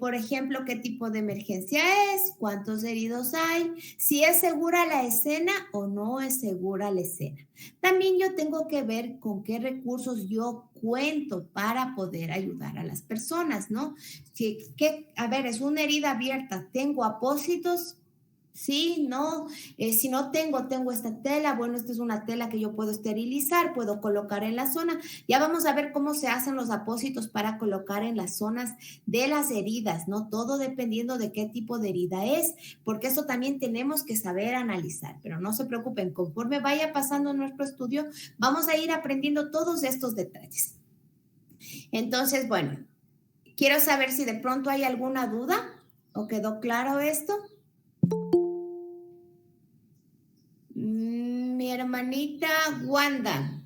Por ejemplo, ¿qué tipo de emergencia es? ¿Cuántos heridos hay? ¿Si es segura la escena o no es segura la escena? También yo tengo que ver con qué recursos yo cuento para poder ayudar a las personas, ¿no? A ver, es una herida abierta, ¿tengo apósitos? Sí, no, si no tengo esta tela, bueno, esta es una tela que yo puedo esterilizar, puedo colocar en la zona. Ya vamos a ver cómo se hacen los apósitos para colocar en las zonas de las heridas, ¿no? Todo dependiendo de qué tipo de herida es, porque eso también tenemos que saber analizar, pero no se preocupen, conforme vaya pasando nuestro estudio, vamos a ir aprendiendo todos estos detalles. Entonces, bueno, quiero saber si de pronto hay alguna duda o quedó claro esto. Mi hermanita Wanda.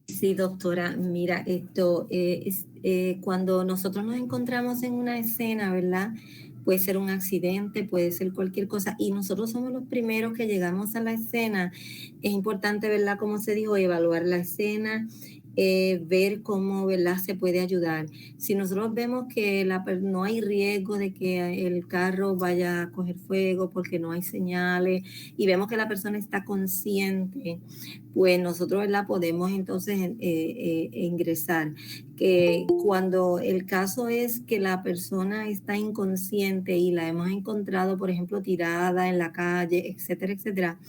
Sí, doctora, mira, esto cuando nosotros nos encontramos en una escena, ¿verdad? Puede ser un accidente, puede ser cualquier cosa, y nosotros somos los primeros que llegamos a la escena. Es importante, ¿verdad? Como se dijo, evaluar la escena, ver cómo, ¿verdad?, se puede ayudar. Si nosotros vemos que no hay riesgo de que el carro vaya a coger fuego porque no hay señales y vemos que la persona está consciente, pues nosotros, ¿verdad?, podemos entonces ingresar. Que cuando el caso es que la persona está inconsciente y la hemos encontrado, por ejemplo, tirada en la calle, etcétera, etcétera,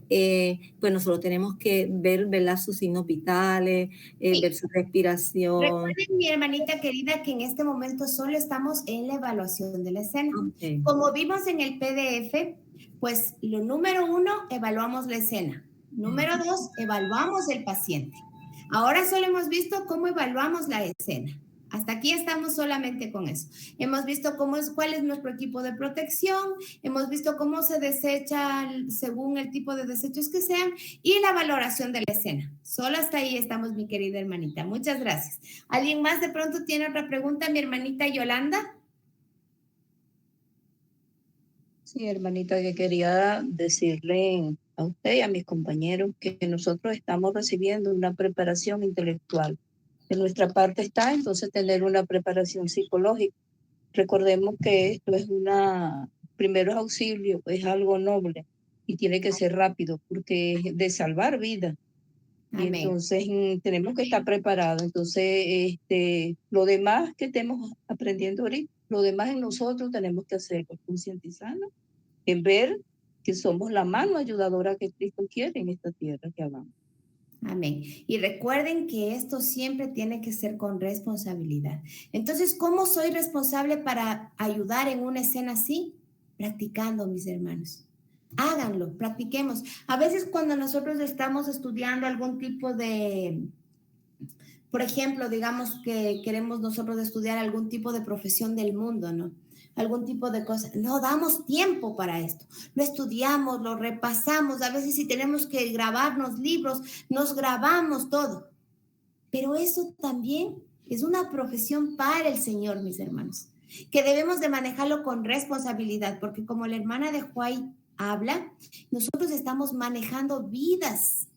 pues nosotros tenemos que ver, ¿verdad?, sus signos vitales, ver su respiración. Recuerden, mi hermanita querida, que en este momento solo estamos en la evaluación de la escena. Como vimos en el PDF, pues lo número 1, evaluamos la escena. Número 2, evaluamos el paciente. Ahora solo hemos visto cómo evaluamos la escena. Hasta aquí estamos solamente con eso. Hemos visto cuál es nuestro equipo de protección, hemos visto cómo se desecha según el tipo de desechos que sean y la valoración de la escena. Solo hasta ahí estamos, mi querida hermanita. Muchas gracias. ¿Alguien más de pronto tiene otra pregunta, mi hermanita Yolanda? Sí, hermanita, que quería decirle a usted y a mis compañeros que nosotros estamos recibiendo una preparación intelectual. De nuestra parte está entonces tener una preparación psicológica. Recordemos que esto es primeros auxilios, es algo noble y tiene que ser rápido porque es de salvar vidas. Y entonces tenemos que estar preparados. Entonces, lo demás que estemos aprendiendo ahorita, lo demás en nosotros tenemos que hacerlo, concientizarnos, en ver que somos la mano ayudadora que Cristo quiere en esta tierra que hagamos. Amén. Y recuerden que esto siempre tiene que ser con responsabilidad. Entonces, ¿cómo soy responsable para ayudar en una escena así? Practicando, mis hermanos. Háganlo, practiquemos. A veces cuando nosotros estamos estudiando algún tipo de, por ejemplo, digamos que queremos nosotros estudiar algún tipo de profesión del mundo, ¿no? Algún tipo de cosa. No damos tiempo para esto. Lo estudiamos, lo repasamos. A veces si tenemos que grabarnos libros, nos grabamos todo. Pero eso también es una profesión para el Señor, mis hermanos, que debemos de manejarlo con responsabilidad, porque como la hermana de Juay habla, nosotros estamos manejando vidas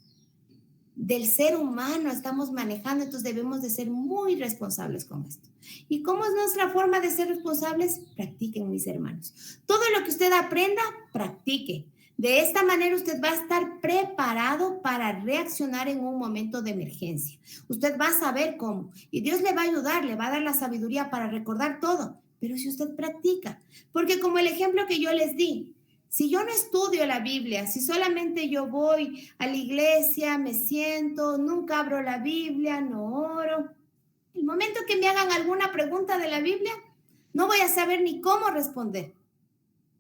del ser humano, estamos manejando, entonces debemos de ser muy responsables con esto. ¿Y cómo es nuestra forma de ser responsables? Practiquen, mis hermanos. Todo lo que usted aprenda, practique. De esta manera usted va a estar preparado para reaccionar en un momento de emergencia. Usted va a saber cómo y Dios le va a ayudar, le va a dar la sabiduría para recordar todo, pero si usted practica, porque como el ejemplo que yo les di, si yo no estudio la Biblia, si solamente yo voy a la iglesia, me siento, nunca abro la Biblia, no oro, el momento que me hagan alguna pregunta de la Biblia, no voy a saber ni cómo responder.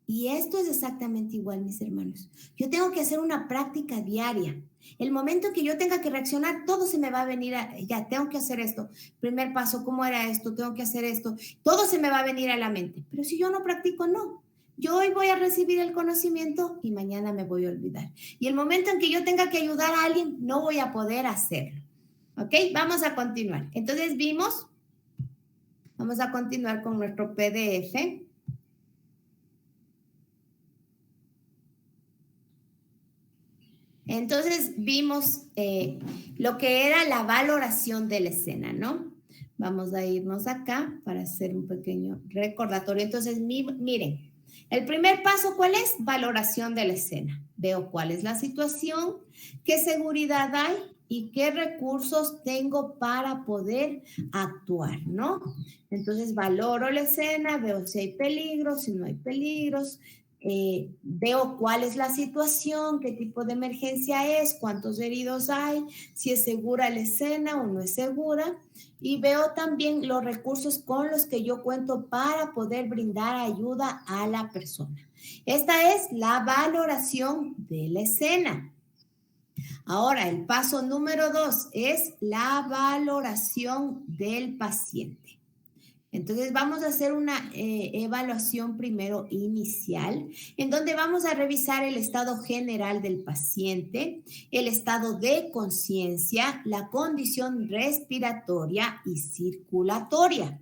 Y esto es exactamente igual, mis hermanos. Yo tengo que hacer una práctica diaria. El momento que yo tenga que reaccionar, todo se me va a venir ya, tengo que hacer esto. Primer paso, ¿cómo era esto? Tengo que hacer esto. Todo se me va a venir a la mente. Pero si yo no practico, no. Yo hoy voy a recibir el conocimiento y mañana me voy a olvidar. Y el momento en que yo tenga que ayudar a alguien, no voy a poder hacerlo. ¿Ok? Vamos a continuar. Entonces vamos a continuar con nuestro PDF. Entonces vimos lo que era la valoración de la escena, ¿no? Vamos a irnos acá para hacer un pequeño recordatorio. Entonces, miren, el primer paso, ¿cuál es? Valoración de la escena. Veo cuál es la situación, qué seguridad hay y qué recursos tengo para poder actuar, ¿no? Entonces, valoro la escena, veo si hay peligros, si no hay peligros, veo cuál es la situación, qué tipo de emergencia es, cuántos heridos hay, si es segura la escena o no es segura, y veo también los recursos con los que yo cuento para poder brindar ayuda a la persona. Esta es la valoración de la escena. Ahora, el paso número 2 es la valoración del paciente. Entonces vamos a hacer una evaluación primero inicial, en donde vamos a revisar el estado general del paciente, el estado de conciencia, la condición respiratoria y circulatoria.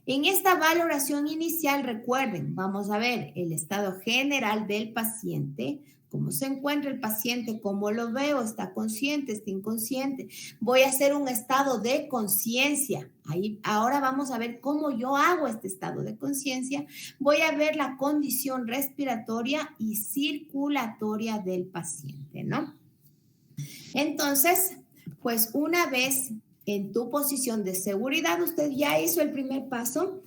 En esta valoración inicial, recuerden, vamos a ver el estado general del paciente, cómo se encuentra el paciente, cómo lo veo, está consciente, está inconsciente. Voy a hacer un estado de conciencia. Ahora vamos a ver cómo yo hago este estado de conciencia. Voy a ver la condición respiratoria y circulatoria del paciente, ¿no? Entonces, pues una vez en tu posición de seguridad, usted ya hizo el primer paso,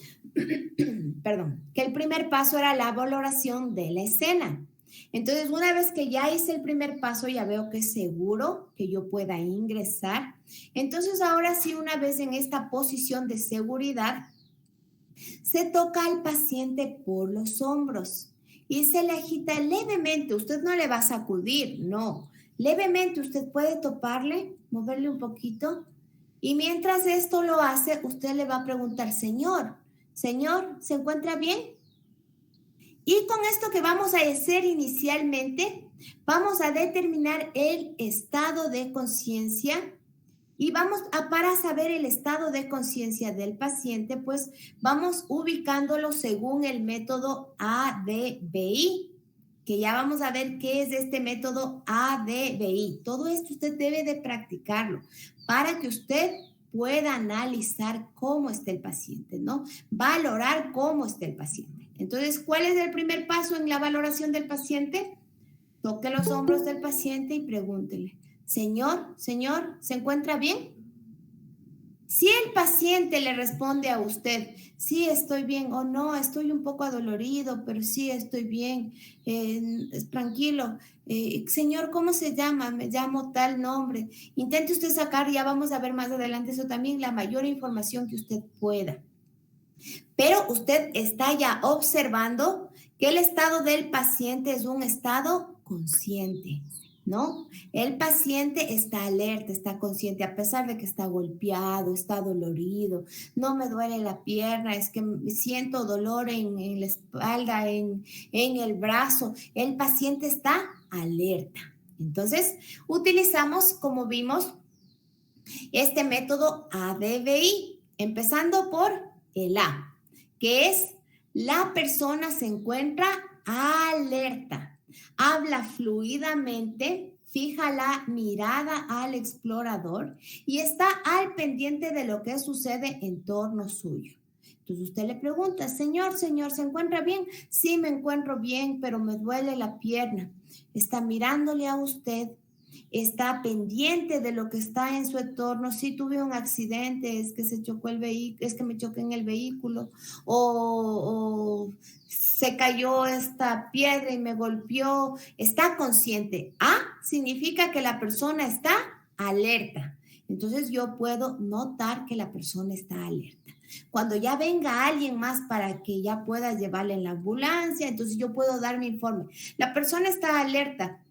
perdón, que el primer paso era la valoración de la escena. Entonces, una vez que ya hice el primer paso, ya veo que es seguro que yo pueda ingresar. Entonces, ahora sí, una vez en esta posición de seguridad, se toca al paciente por los hombros y se le agita levemente. Usted no le va a sacudir, no. Levemente usted puede toparle, moverle un poquito, y mientras esto lo hace, usted le va a preguntar, Señor, ¿se encuentra bien? Y con esto que vamos a hacer inicialmente, vamos a determinar el estado de conciencia y para saber el estado de conciencia del paciente, pues vamos ubicándolo según el método ADBI, que ya vamos a ver qué es este método ADBI. Todo esto usted debe de practicarlo para que usted pueda analizar cómo está el paciente, ¿no? Valorar cómo está el paciente. Entonces, ¿cuál es el primer paso en la valoración del paciente? Toque los hombros del paciente y pregúntele, Señor, ¿se encuentra bien? Si el paciente le responde a usted, sí, estoy bien, o no, estoy un poco adolorido, pero sí, estoy bien, tranquilo. Señor, ¿cómo se llama? Me llamo tal nombre. Intente usted sacar, ya vamos a ver más adelante eso también, la mayor información que usted pueda. Pero usted está ya observando que el estado del paciente es un estado consciente, ¿no? El paciente está alerta, está consciente, a pesar de que está golpeado, está dolorido, no me duele la pierna, es que siento dolor en la espalda, en el brazo. El paciente está alerta. Entonces, utilizamos, como vimos, este método ADBI, empezando por el A, que es la persona se encuentra alerta, habla fluidamente, fija la mirada al explorador y está al pendiente de lo que sucede en torno suyo. Entonces usted le pregunta, señor, ¿se encuentra bien? Sí, me encuentro bien, pero me duele la pierna. Está mirándole a usted, está pendiente de lo que está en su entorno. Si tuve un accidente, es que se chocó el vehículo, es que me choqué en el vehículo, o se cayó esta piedra y me golpeó. Está consciente. A significa que la persona está alerta. Entonces yo puedo notar que la persona está alerta. Cuando ya venga alguien más para que ya pueda llevarle en la ambulancia, entonces yo puedo dar mi informe. La persona está alerta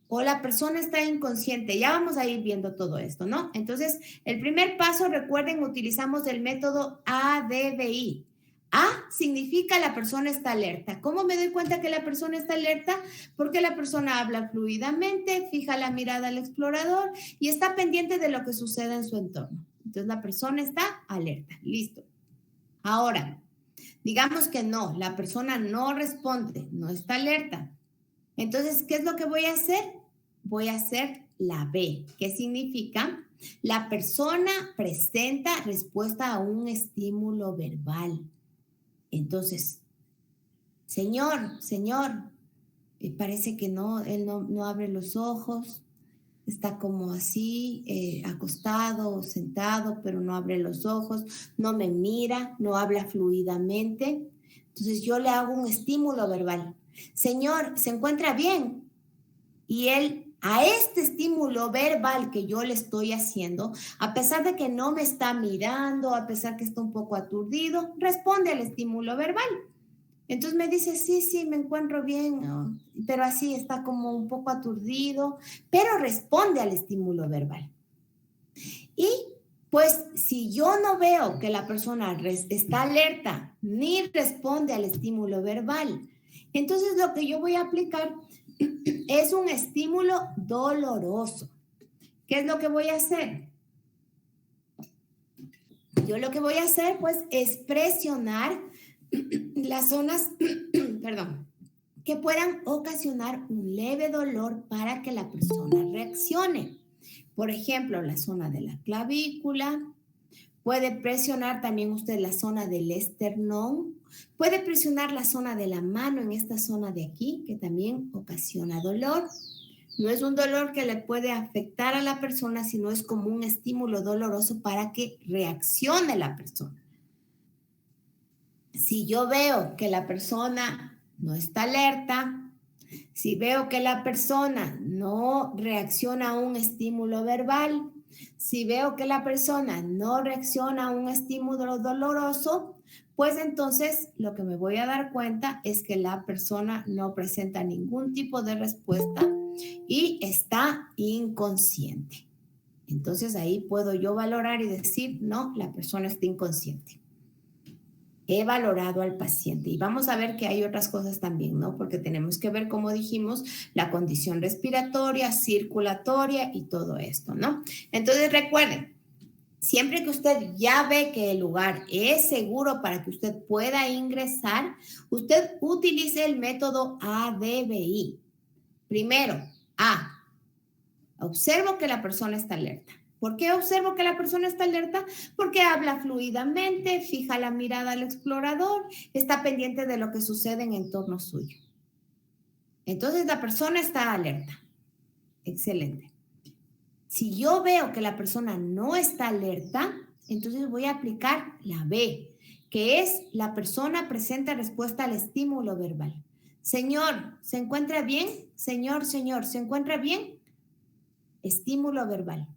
o la persona está inconsciente. Ya vamos a ir viendo todo esto, ¿no? Entonces, el primer paso, recuerden, utilizamos el método ADBI. A significa la persona está alerta. ¿Cómo me doy cuenta que la persona está alerta? Porque la persona habla fluidamente, fija la mirada al explorador y está pendiente de lo que sucede en su entorno. Entonces, la persona está alerta. Listo. Ahora, digamos que no, la persona no responde, no está alerta. Entonces, ¿qué es lo que voy a hacer? Voy a hacer la B, que significa la persona presenta respuesta a un estímulo verbal. Entonces, señor, parece que no, él no abre los ojos, está como así, acostado, sentado, pero no abre los ojos, no me mira, no habla fluidamente. Entonces yo le hago un estímulo verbal. Señor, ¿se encuentra bien? Y él, a este estímulo verbal que yo le estoy haciendo, a pesar de que no me está mirando, a pesar que está un poco aturdido, responde al estímulo verbal. Entonces me dice, sí, me encuentro bien, ¿no? Pero así está como un poco aturdido, pero responde al estímulo verbal. Y pues si yo no veo que la persona está alerta ni responde al estímulo verbal, entonces lo que yo voy a aplicar es un estímulo doloroso. ¿Qué es lo que voy a hacer? Yo lo que voy a hacer pues es presionar las zonas, que puedan ocasionar un leve dolor para que la persona reaccione. Por ejemplo, la zona de la clavícula, puede presionar también usted la zona del esternón, puede presionar la zona de la mano en esta zona de aquí, que también ocasiona dolor. No es un dolor que le puede afectar a la persona, sino es como un estímulo doloroso para que reaccione la persona. Si yo veo que la persona no está alerta, si veo que la persona no reacciona a un estímulo verbal, si veo que la persona no reacciona a un estímulo doloroso, pues entonces lo que me voy a dar cuenta es que la persona no presenta ningún tipo de respuesta y está inconsciente. Entonces ahí puedo yo valorar y decir, no, la persona está inconsciente. He valorado al paciente y vamos a ver que hay otras cosas también, ¿no? Porque tenemos que ver, como dijimos, la condición respiratoria, circulatoria y todo esto, ¿no? Entonces recuerden, siempre que usted ya ve que el lugar es seguro para que usted pueda ingresar, usted utilice el método ADBI. Primero, observo que la persona está alerta. ¿Por qué observo que la persona está alerta? Porque habla fluidamente, fija la mirada al explorador, está pendiente de lo que sucede en entorno suyo. Entonces la persona está alerta. Excelente. Si yo veo que la persona no está alerta, entonces voy a aplicar la B, que es la persona presenta respuesta al estímulo verbal. Señor, ¿se encuentra bien? Señor, ¿se encuentra bien? Estímulo verbal.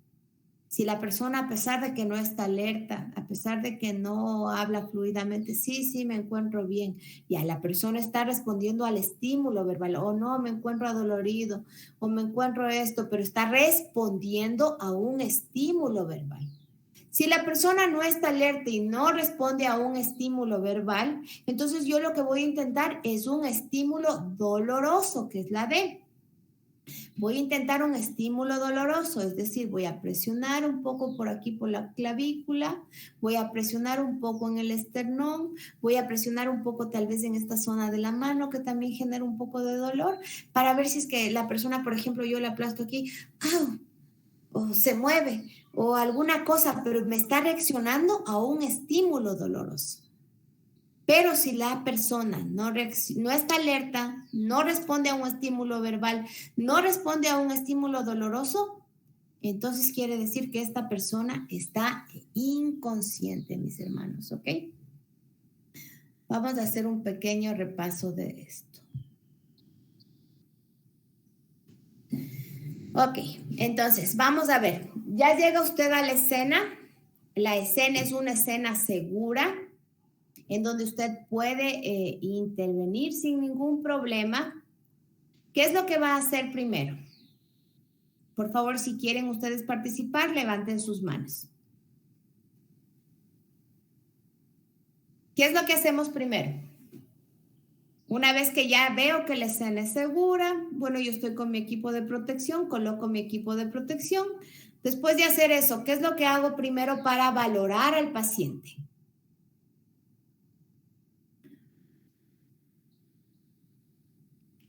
Si la persona, a pesar de que no está alerta, a pesar de que no habla fluidamente, sí, me encuentro bien, y a la persona está respondiendo al estímulo verbal, o no, me encuentro adolorido, o me encuentro esto, pero está respondiendo a un estímulo verbal. Si la persona no está alerta y no responde a un estímulo verbal, entonces yo lo que voy a intentar es un estímulo doloroso, que es la D. Voy a intentar un estímulo doloroso, es decir, voy a presionar un poco por aquí por la clavícula, voy a presionar un poco en el esternón, voy a presionar un poco tal vez en esta zona de la mano que también genera un poco de dolor, para ver si es que la persona, por ejemplo, yo le aplasto aquí, o se mueve, o alguna cosa, pero me está reaccionando a un estímulo doloroso. Pero si la persona no está alerta, no responde a un estímulo verbal, no responde a un estímulo doloroso, entonces quiere decir que esta persona está inconsciente, mis hermanos, ¿ok? Vamos a hacer un pequeño repaso de esto. Ok, entonces vamos a ver. Ya llega usted a la escena. La escena es una escena segura, en donde usted puede intervenir sin ningún problema. ¿Qué es lo que va a hacer primero? Por favor, si quieren ustedes participar, levanten sus manos. ¿Qué es lo que hacemos primero? Una vez que ya veo que la escena es segura, bueno, yo estoy con mi equipo de protección, coloco mi equipo de protección. Después de hacer eso, ¿qué es lo que hago primero para valorar al paciente?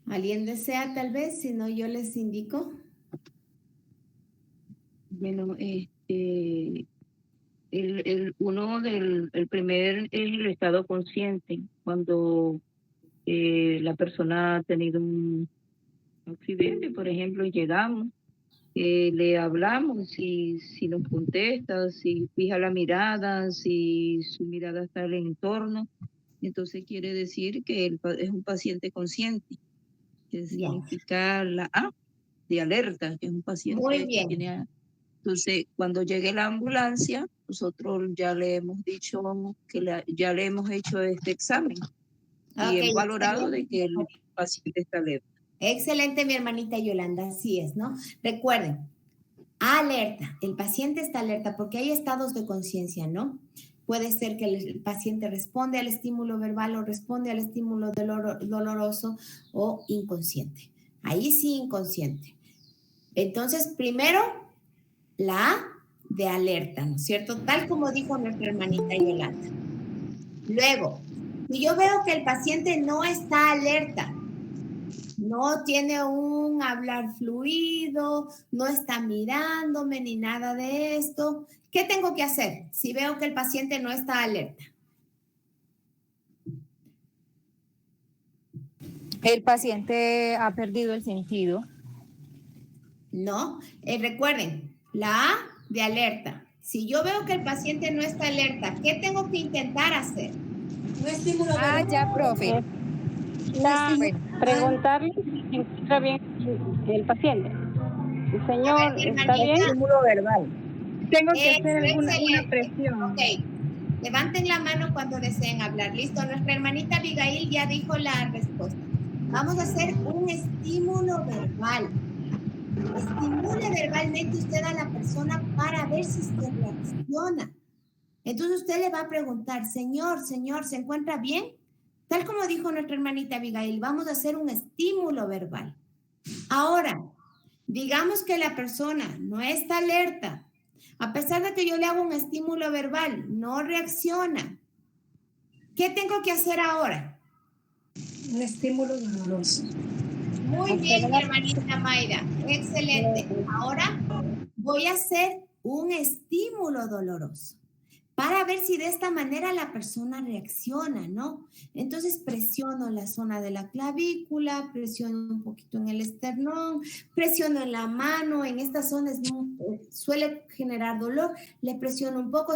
¿Alguien desea tal vez? Si no, yo les indico. Bueno, el primer es el estado consciente, cuando la persona ha tenido un accidente, por ejemplo, y llegamos, le hablamos, si nos contesta, si fija la mirada, si su mirada está en el entorno, entonces quiere decir que es un paciente consciente. Que significa la A de alerta, que es un paciente que tiene. Entonces, cuando llegue la ambulancia, nosotros ya le hemos dicho que ya le hemos hecho este examen y hemos valorado de que el paciente está alerta. Excelente, mi hermanita Yolanda, así es, ¿no? Recuerden, alerta, el paciente está alerta porque hay estados de conciencia, ¿no? Puede ser que el paciente responde al estímulo verbal o responde al estímulo doloroso o inconsciente. Ahí sí, inconsciente. Entonces, primero, la A de alerta, ¿no es cierto? Tal como dijo nuestra hermanita Yolanda. Luego, si yo veo que el paciente no está alerta, no tiene un hablar fluido, no está mirándome ni nada de esto, ¿qué tengo que hacer si veo que el paciente no está alerta? El paciente ha perdido el sentido. No, recuerden, la A de alerta. Si yo veo que el paciente no está alerta, ¿qué tengo que intentar hacer? No estímulo. Ya, profe. Preguntarle si se encuentra bien el paciente. Señor, ¿está bien? Estímulo verbal. Tengo que hacer alguna presión. Ok. Levanten la mano cuando deseen hablar. Listo, nuestra hermanita Abigail ya dijo la respuesta. Vamos a hacer un estímulo verbal. Estimule verbalmente usted a la persona para ver si se reacciona. Entonces usted le va a preguntar, señor, ¿se encuentra bien? Tal como dijo nuestra hermanita Abigail, vamos a hacer un estímulo verbal. Ahora, digamos que la persona no está alerta. A pesar de que yo le hago un estímulo verbal, no reacciona. ¿Qué tengo que hacer ahora? Un estímulo doloroso. Muy bien, mi hermanita Mayra. Excelente. Ahora voy a hacer un estímulo doloroso para ver si de esta manera la persona reacciona, ¿no? Entonces presiono la zona de la clavícula, presiono un poquito en el esternón, presiono en la mano, en esta zona suele generar dolor, le presiono un poco,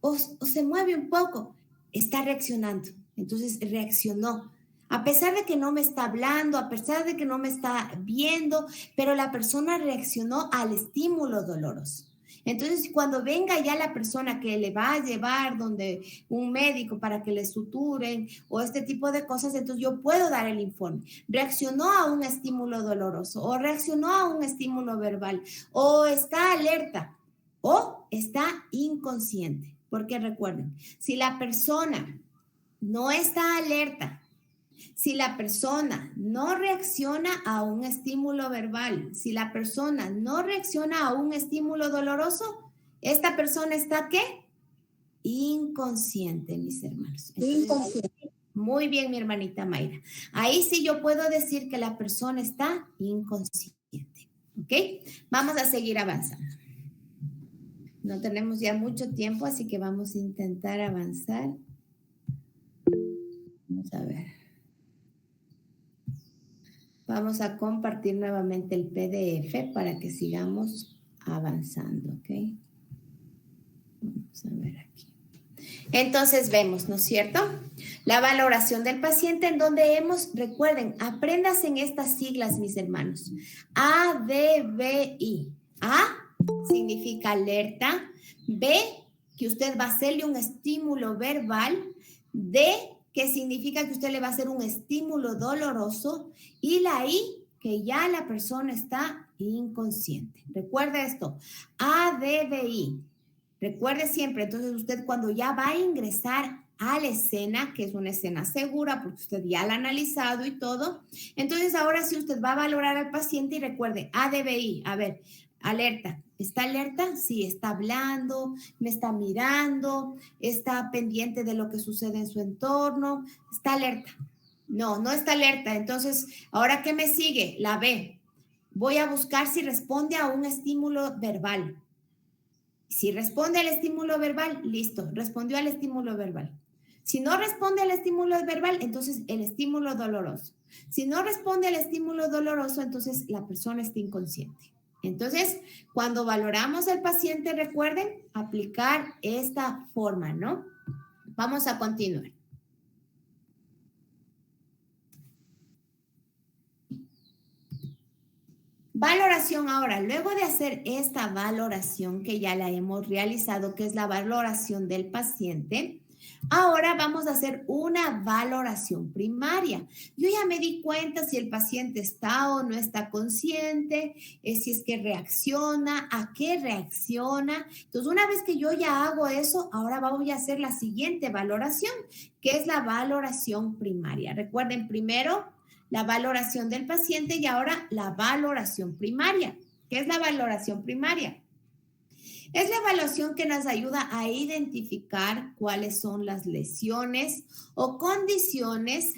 o se mueve un poco, está reaccionando. Entonces reaccionó. A pesar de que no me está hablando, a pesar de que no me está viendo, pero la persona reaccionó al estímulo doloroso. Entonces, cuando venga ya la persona que le va a llevar donde un médico para que le suturen o este tipo de cosas, entonces yo puedo dar el informe. Reaccionó a un estímulo doloroso o reaccionó a un estímulo verbal o está alerta o está inconsciente. Porque recuerden, si la persona no está alerta, si la persona no reacciona a un estímulo verbal, si la persona no reacciona a un estímulo doloroso, esta persona está ¿qué? Inconsciente, mis hermanos. Entonces, inconsciente. Muy bien, mi hermanita Mayra. Ahí sí yo puedo decir que la persona está inconsciente. ¿Ok? Vamos a seguir avanzando. No tenemos ya mucho tiempo, así que vamos a intentar avanzar. Vamos a ver. Vamos a compartir nuevamente el PDF para que sigamos avanzando, ¿ok? Vamos a ver aquí. Entonces vemos, ¿no es cierto? La valoración del paciente en donde recuerden, apréndase en estas siglas, mis hermanos. ADBI. A significa alerta. B, que usted va a hacerle un estímulo verbal. D, que significa que usted le va a hacer un estímulo doloroso, y la I, que ya la persona está inconsciente. Recuerde esto, ADBI. Recuerde siempre, entonces usted cuando ya va a ingresar a la escena, que es una escena segura, porque usted ya la ha analizado y todo, entonces ahora sí usted va a valorar al paciente y recuerde, ADBI, a ver, alerta. ¿Está alerta? Sí, está hablando, me está mirando, está pendiente de lo que sucede en su entorno, está alerta. No, no está alerta. Entonces, ¿ahora qué me sigue? La B. Voy a buscar si responde a un estímulo verbal. Si responde al estímulo verbal, listo, respondió al estímulo verbal. Si no responde al estímulo verbal, entonces el estímulo doloroso. Si no responde al estímulo doloroso, entonces la persona está inconsciente. Entonces, cuando valoramos al paciente, recuerden aplicar esta forma, ¿no? Vamos a continuar. Valoración ahora. Luego de hacer esta valoración que ya la hemos realizado, que es la valoración del paciente, ahora vamos a hacer una valoración primaria. Yo ya me di cuenta si el paciente está o no está consciente, si es que reacciona, a qué reacciona. Entonces, una vez que yo ya hago eso, ahora voy a hacer la siguiente valoración, que es la valoración primaria. Recuerden, primero la valoración del paciente y ahora la valoración primaria. ¿Qué es la valoración primaria? Es la evaluación que nos ayuda a identificar cuáles son las lesiones o condiciones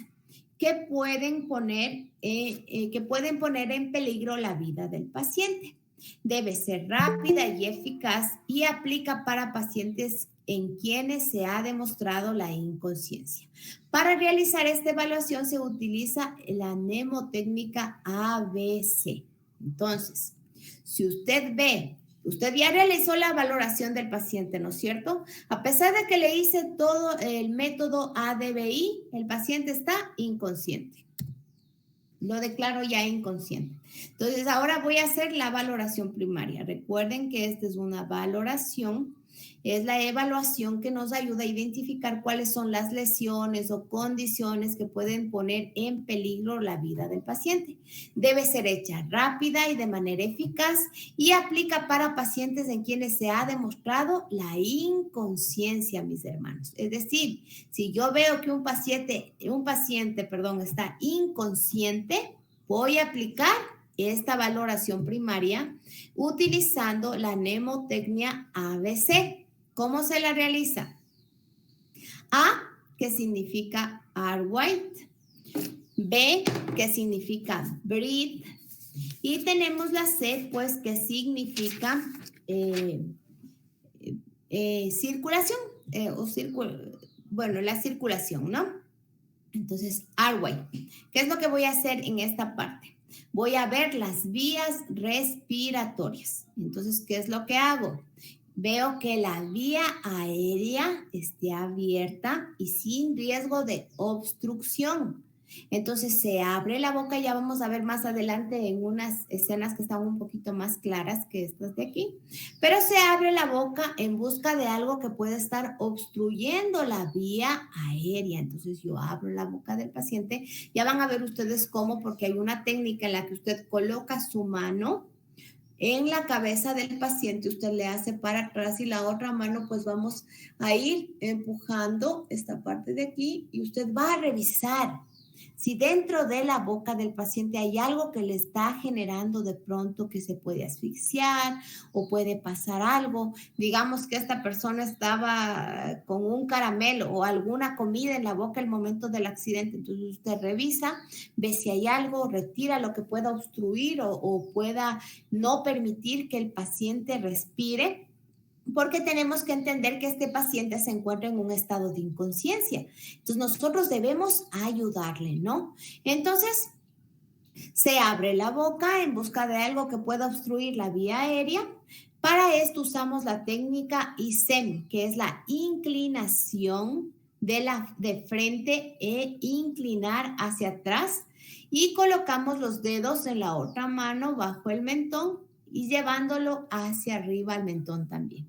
que pueden poner en peligro la vida del paciente. Debe ser rápida y eficaz y aplica para pacientes en quienes se ha demostrado la inconsciencia. Para realizar esta evaluación se utiliza la mnemotécnica ABC. Entonces, si usted ve, usted ya realizó la valoración del paciente, ¿no es cierto? A pesar de que le hice todo el método ADBI, el paciente está inconsciente. Lo declaro ya inconsciente. Entonces, ahora voy a hacer la valoración primaria. Recuerden que esta es una valoración es la evaluación que nos ayuda a identificar cuáles son las lesiones o condiciones que pueden poner en peligro la vida del paciente. Debe ser hecha rápida y de manera eficaz y aplica para pacientes en quienes se ha demostrado la inconsciencia, mis hermanos. Es decir, si yo veo que un paciente, está inconsciente, voy a aplicar esta valoración primaria utilizando la mnemotecnia ABC. ¿Cómo se la realiza? A, que significa are white. B, que significa breathe. Y tenemos la C, pues, que significa circulación. La circulación, ¿no? Entonces, are white. ¿Qué es lo que voy a hacer en esta parte? Voy a ver las vías respiratorias. Entonces, ¿qué es lo que hago? Veo que la vía aérea esté abierta y sin riesgo de obstrucción. Entonces se abre la boca, ya vamos a ver más adelante en unas escenas que están un poquito más claras que estas de aquí, pero se abre la boca en busca de algo que puede estar obstruyendo la vía aérea. Entonces yo abro la boca del paciente, ya van a ver ustedes cómo, porque hay una técnica en la que usted coloca su mano en la cabeza del paciente, usted le hace para atrás y la otra mano pues vamos a ir empujando esta parte de aquí y usted va a revisar si dentro de la boca del paciente hay algo que le está generando de pronto que se puede asfixiar o puede pasar algo. Digamos que esta persona estaba con un caramelo o alguna comida en la boca al momento del accidente. Entonces usted revisa, ve si hay algo, retira lo que pueda obstruir o pueda no permitir que el paciente respire. Porque tenemos que entender que este paciente se encuentra en un estado de inconsciencia. Entonces, nosotros debemos ayudarle, ¿no? Entonces, se abre la boca en busca de algo que pueda obstruir la vía aérea. Para esto usamos la técnica ISEM, que es la inclinación de frente e inclinar hacia atrás. Y colocamos los dedos en la otra mano bajo el mentón y llevándolo hacia arriba al mentón también.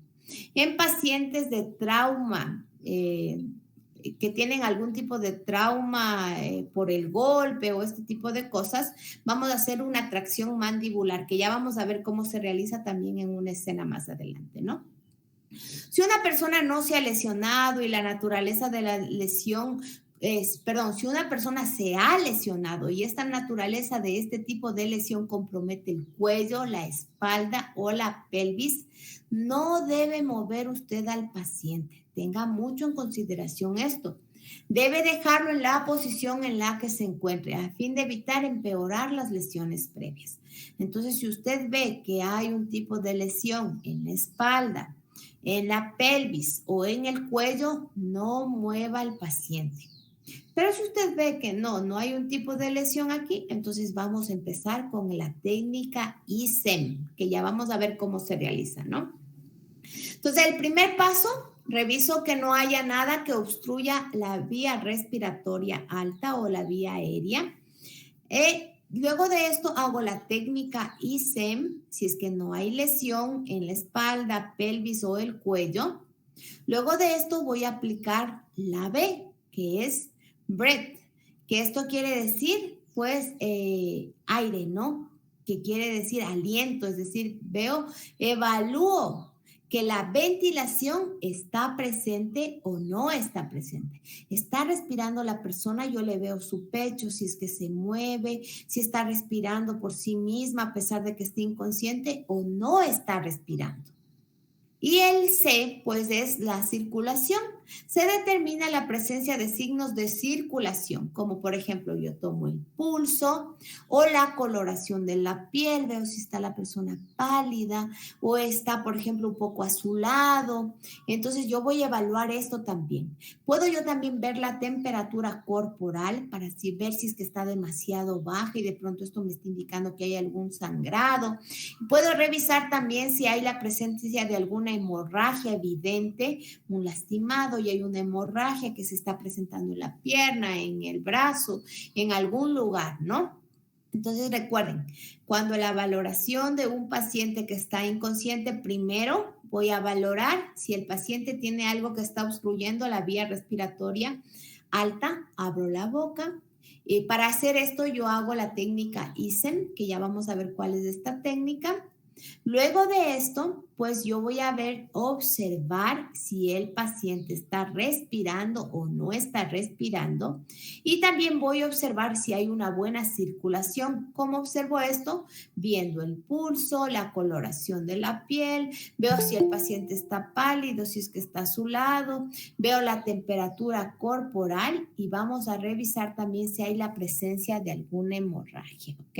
En pacientes de trauma, que tienen algún tipo de trauma por el golpe o este tipo de cosas, vamos a hacer una tracción mandibular, que ya vamos a ver cómo se realiza también en una escena más adelante, ¿no? Si una persona no se ha lesionado y la naturaleza de la lesión si una persona se ha lesionado y esta naturaleza de este tipo de lesión compromete el cuello, la espalda o la pelvis, no debe mover usted al paciente. Tenga mucho en consideración esto. Debe dejarlo en la posición en la que se encuentre a fin de evitar empeorar las lesiones previas. Entonces, si usted ve que hay un tipo de lesión en la espalda, en la pelvis o en el cuello, no mueva al paciente. Pero si usted ve que no hay un tipo de lesión aquí, entonces vamos a empezar con la técnica ISEM, que ya vamos a ver cómo se realiza, ¿no? Entonces, el primer paso, reviso que no haya nada que obstruya la vía respiratoria alta o la vía aérea. Luego de esto hago la técnica ISEM, si es que no hay lesión en la espalda, pelvis o el cuello. Luego de esto voy a aplicar la B, que es breath, que esto quiere decir, pues, aire, ¿no? Que quiere decir aliento, es decir, evalúo que la ventilación está presente o no está presente. Está respirando la persona, yo le veo su pecho, si es que se mueve, si está respirando por sí misma a pesar de que esté inconsciente o no está respirando. Y el C, pues, es la circulación. Se determina la presencia de signos de circulación, como por ejemplo, yo tomo el pulso o la coloración de la piel, veo si está la persona pálida o está, por ejemplo, un poco azulado. Entonces, yo voy a evaluar esto también. Puedo yo también ver la temperatura corporal para ver si es que está demasiado baja y de pronto esto me está indicando que hay algún sangrado. Puedo revisar también si hay la presencia de alguna hemorragia evidente, un lastimado y hay una hemorragia que se está presentando en la pierna, en el brazo, en algún lugar, ¿no? Entonces recuerden, cuando la valoración de un paciente que está inconsciente, primero voy a valorar si el paciente tiene algo que está obstruyendo la vía respiratoria alta, abro la boca. Y para hacer esto yo hago la técnica ISEM, que ya vamos a ver cuál es esta técnica. Luego de esto, pues yo voy a observar si el paciente está respirando o no está respirando. Y también voy a observar si hay una buena circulación. ¿Cómo observo esto? Viendo el pulso, la coloración de la piel, veo si el paciente está pálido, si es que está azulado, veo la temperatura corporal y vamos a revisar también si hay la presencia de alguna hemorragia, ¿ok?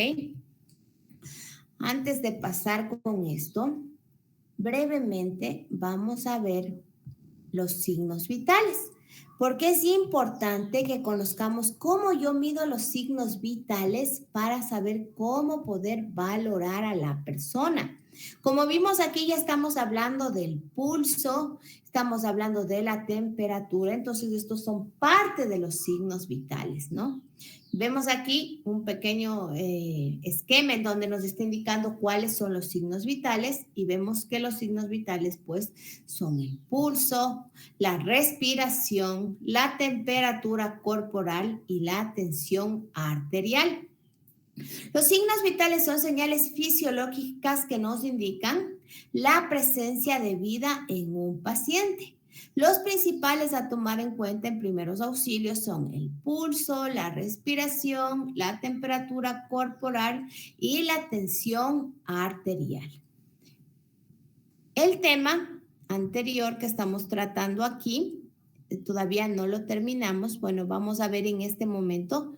Antes de pasar con esto, brevemente vamos a ver los signos vitales, porque es importante que conozcamos cómo yo mido los signos vitales para saber cómo poder valorar a la persona. Como vimos aquí, ya estamos hablando del pulso, estamos hablando de la temperatura, entonces estos son parte de los signos vitales, ¿no? Vemos aquí un pequeño esquema en donde nos está indicando cuáles son los signos vitales y vemos que los signos vitales pues son el pulso, la respiración, la temperatura corporal y la tensión arterial. Los signos vitales son señales fisiológicas que nos indican la presencia de vida en un paciente. Los principales a tomar en cuenta en primeros auxilios son el pulso, la respiración, la temperatura corporal y la tensión arterial. El tema anterior que estamos tratando aquí, todavía no lo terminamos. Bueno, vamos a ver en este momento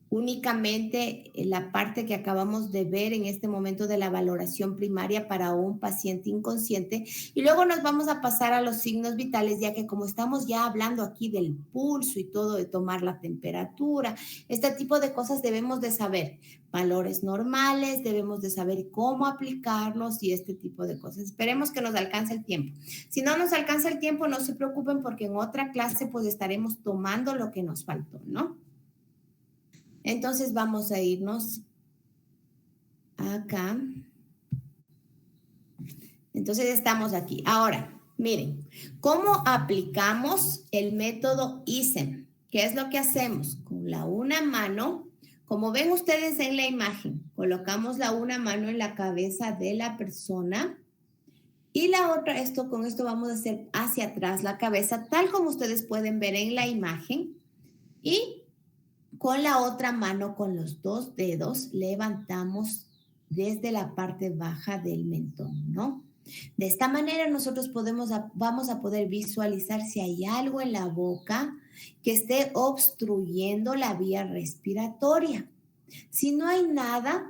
únicamente la parte que acabamos de ver en este momento de la valoración primaria para un paciente inconsciente y luego nos vamos a pasar a los signos vitales, ya que como estamos ya hablando aquí del pulso y todo, de tomar la temperatura, este tipo de cosas debemos de saber, valores normales, debemos de saber cómo aplicarlos y este tipo de cosas. Esperemos que nos alcance el tiempo. Si no nos alcanza el tiempo, no se preocupen porque en otra clase pues estaremos tomando lo que nos faltó, ¿no? Entonces vamos a irnos acá. Entonces estamos aquí. Ahora, miren, ¿cómo aplicamos el método ISEM? ¿Qué es lo que hacemos? Con la una mano, como ven ustedes en la imagen, colocamos la una mano en la cabeza de la persona y la otra, con esto vamos a hacer hacia atrás la cabeza, tal como ustedes pueden ver en la imagen. Y con la otra mano, con los dos dedos, levantamos desde la parte baja del mentón, ¿no? De esta manera nosotros vamos a poder visualizar si hay algo en la boca que esté obstruyendo la vía respiratoria. Si no hay nada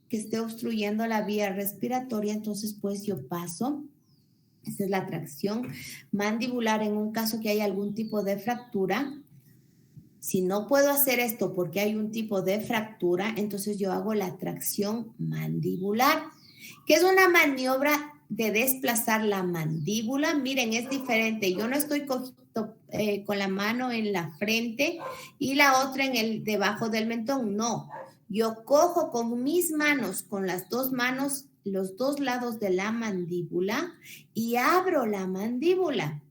que esté obstruyendo la vía respiratoria, entonces pues yo paso. Esa es la tracción mandibular en un caso que hay algún tipo de fractura. Si no puedo hacer esto porque hay un tipo de fractura, entonces yo hago la tracción mandibular, que es una maniobra de desplazar la mandíbula. Miren, es diferente. Yo no estoy con la mano en la frente y la otra debajo del mentón. No, yo cojo con mis manos, con las dos manos, los dos lados de la mandíbula y abro la mandíbula.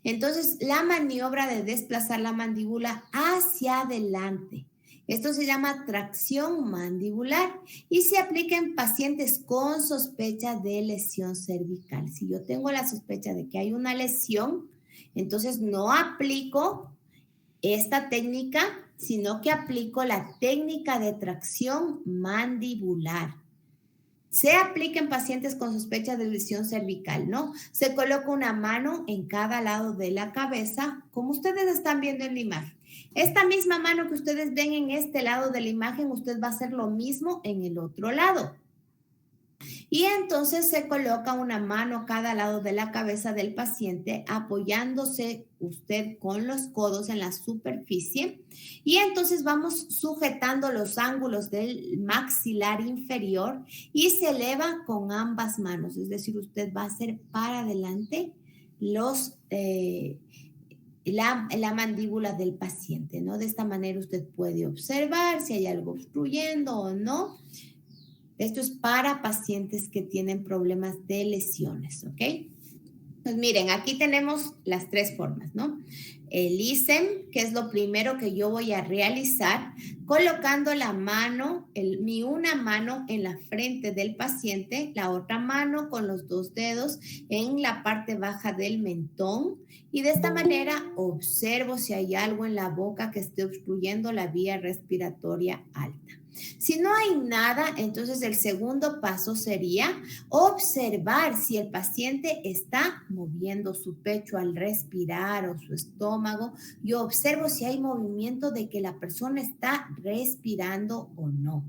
Entonces, la maniobra de desplazar la mandíbula hacia adelante. Esto se llama tracción mandibular y se aplica en pacientes con sospecha de lesión cervical. Si yo tengo la sospecha de que hay una lesión, entonces no aplico esta técnica, sino que aplico la técnica de tracción mandibular. Se aplica en pacientes con sospecha de lesión cervical, ¿no? Se coloca una mano en cada lado de la cabeza, como ustedes están viendo en la imagen. Esta misma mano que ustedes ven en este lado de la imagen, usted va a hacer lo mismo en el otro lado. Y entonces se coloca una mano a cada lado de la cabeza del paciente, apoyándose usted con los codos en la superficie. Y entonces vamos sujetando los ángulos del maxilar inferior y se eleva con ambas manos. Es decir, usted va a hacer para adelante la mandíbula del paciente, ¿no? De esta manera usted puede observar si hay algo obstruyendo o no. Esto es para pacientes que tienen problemas de lesiones, ¿ok? Pues miren, aquí tenemos las tres formas, ¿no? El ISEM, que es lo primero que yo voy a realizar, colocando la mano, una mano en la frente del paciente, la otra mano con los dos dedos en la parte baja del mentón, y de esta manera observo si hay algo en la boca que esté obstruyendo la vía respiratoria alta. Si no hay nada, entonces el segundo paso sería observar si el paciente está moviendo su pecho al respirar o su estómago. Yo observo si hay movimiento de que la persona está respirando o no.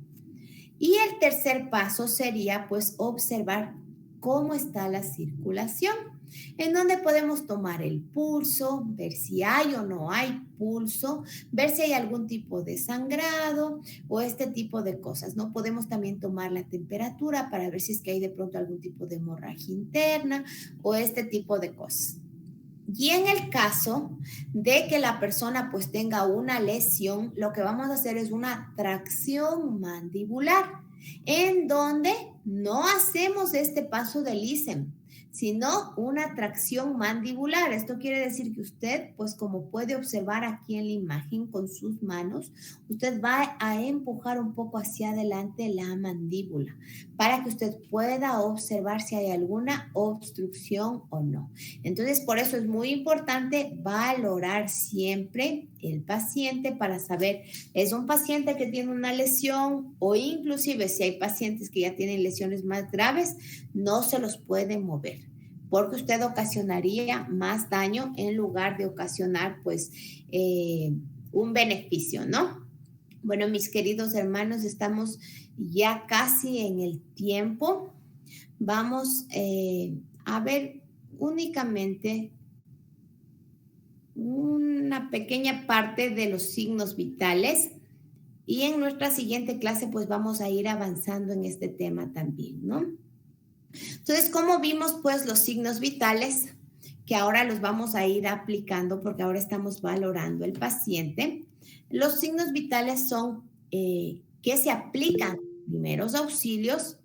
Y el tercer paso sería pues observar cómo está la circulación, en donde podemos tomar el pulso, ver si hay o no hay pulso, ver si hay algún tipo de sangrado o este tipo de cosas, ¿no? Podemos también tomar la temperatura para ver si es que hay de pronto algún tipo de hemorragia interna o este tipo de cosas. Y en el caso de que la persona pues tenga una lesión, lo que vamos a hacer es una tracción mandibular, en donde no hacemos este paso del ISEM, sino una tracción mandibular. Esto quiere decir que usted, pues como puede observar aquí en la imagen con sus manos, usted va a empujar un poco hacia adelante la mandíbula para que usted pueda observar si hay alguna obstrucción o no. Entonces, por eso es muy importante valorar siempre el paciente para saber, ¿es un paciente que tiene una lesión? O inclusive si hay pacientes que ya tienen lesiones más graves, no se los puede mover, porque usted ocasionaría más daño en lugar de ocasionar pues un beneficio, ¿no? Bueno, mis queridos hermanos, estamos ya casi en el tiempo. Vamos a ver únicamente una pequeña parte de los signos vitales, y en nuestra siguiente clase pues vamos a ir avanzando en este tema también, ¿no? Entonces, como vimos pues los signos vitales, que ahora los vamos a ir aplicando porque ahora estamos valorando el paciente. Los signos vitales son que se aplican primeros auxilios,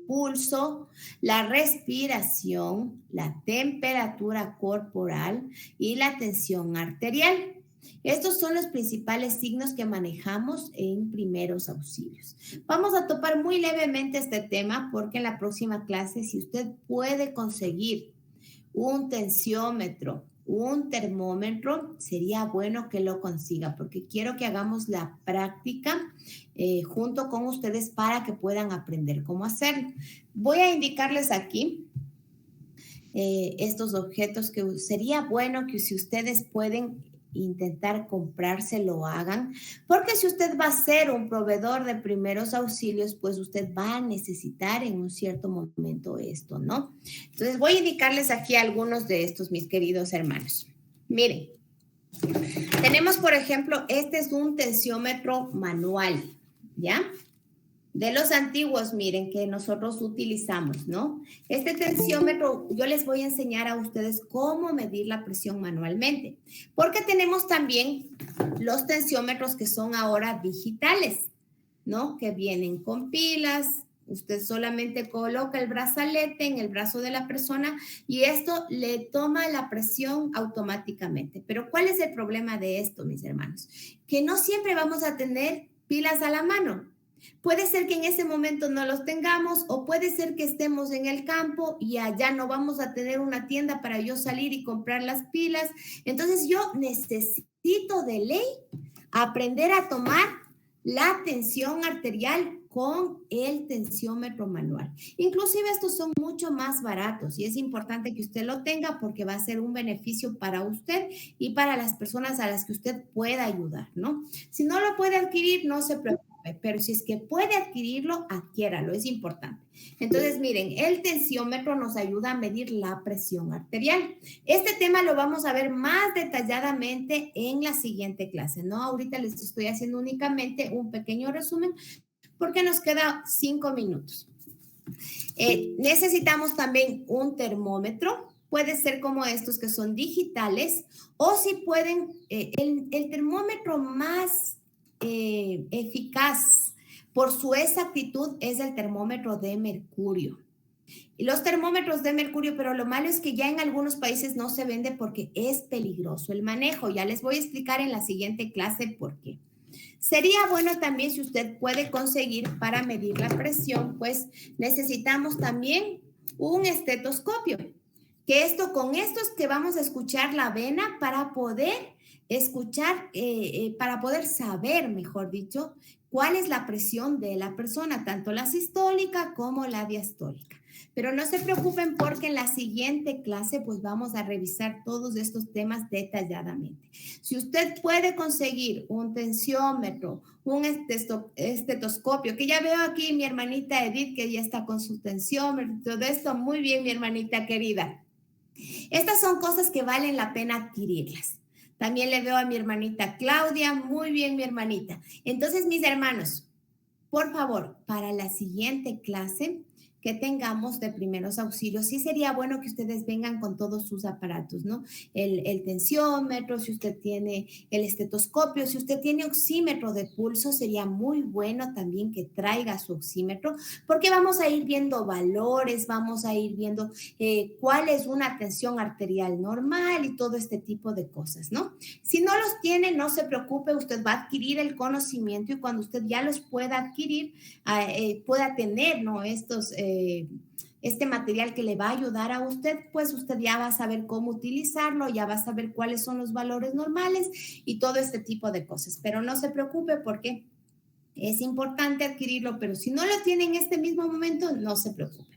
pulso, la respiración, la temperatura corporal y la tensión arterial. Estos son los principales signos que manejamos en primeros auxilios. Vamos a topar muy levemente este tema porque en la próxima clase, si usted puede conseguir un tensiómetro, un termómetro, sería bueno que lo consiga porque quiero que hagamos la práctica junto con ustedes para que puedan aprender cómo hacerlo. Voy a indicarles aquí estos objetos que sería bueno que si ustedes pueden intentar comprarse, lo hagan, porque si usted va a ser un proveedor de primeros auxilios, pues usted va a necesitar en un cierto momento esto, ¿no? Entonces voy a indicarles aquí algunos de estos, mis queridos hermanos. Miren, tenemos por ejemplo, este es un tensiómetro manual, ¿ya? De los antiguos, miren, que nosotros utilizamos, ¿no? Este tensiómetro, yo les voy a enseñar a ustedes cómo medir la presión manualmente, porque tenemos también los tensiómetros que son ahora digitales, ¿no? Que vienen con pilas, usted solamente coloca el brazalete en el brazo de la persona y esto le toma la presión automáticamente. Pero ¿cuál es el problema de esto, mis hermanos? Que no siempre vamos a tener pilas a la mano. Puede ser que en ese momento no los tengamos o puede ser que estemos en el campo y allá no vamos a tener una tienda para yo salir y comprar las pilas. Entonces yo necesito de ley aprender a tomar la tensión arterial con el tensiómetro manual. Inclusive estos son mucho más baratos y es importante que usted lo tenga porque va a ser un beneficio para usted y para las personas a las que usted pueda ayudar, ¿no? Si no lo puede adquirir, no se preocupe. Pero si es que puede adquirirlo, adquiéralo, es importante. Entonces, miren, el tensiómetro nos ayuda a medir la presión arterial. Este tema lo vamos a ver más detalladamente en la siguiente clase, ¿no? Ahorita les estoy haciendo únicamente un pequeño resumen porque nos queda 5 minutos. Necesitamos también un termómetro, puede ser como estos que son digitales, o si pueden, el termómetro más eficaz por su exactitud es el termómetro de mercurio. Y los termómetros de mercurio, pero lo malo es que ya en algunos países no se vende porque es peligroso el manejo. Ya les voy a explicar en la siguiente clase por qué. Sería bueno también si usted puede conseguir para medir la presión, pues necesitamos también un estetoscopio. Que con estos que vamos a escuchar la vena para poder escuchar, para poder saber, mejor dicho, cuál es la presión de la persona, tanto la sistólica como la diastólica. Pero no se preocupen porque en la siguiente clase pues vamos a revisar todos estos temas detalladamente. Si usted puede conseguir un tensiómetro, un estetoscopio, que ya veo aquí mi hermanita Edith que ya está con su tensiómetro, todo esto, muy bien mi hermanita querida. Estas son cosas que valen la pena adquirirlas. También le veo a mi hermanita Claudia, muy bien mi hermanita. Entonces mis hermanos, por favor, para la siguiente clase que tengamos de primeros auxilios, sí sería bueno que ustedes vengan con todos sus aparatos, ¿no? El tensiómetro, si usted tiene el estetoscopio, si usted tiene oxímetro de pulso, sería muy bueno también que traiga su oxímetro, porque vamos a ir viendo valores, vamos a ir viendo cuál es una tensión arterial normal y todo este tipo de cosas, ¿no? Si no los tiene, no se preocupe, usted va a adquirir el conocimiento y cuando usted ya los pueda adquirir, pueda tener, ¿no? Este material que le va a ayudar a usted, pues usted ya va a saber cómo utilizarlo, ya va a saber cuáles son los valores normales y todo este tipo de cosas. Pero no se preocupe porque es importante adquirirlo, pero si no lo tiene en este mismo momento, no se preocupe.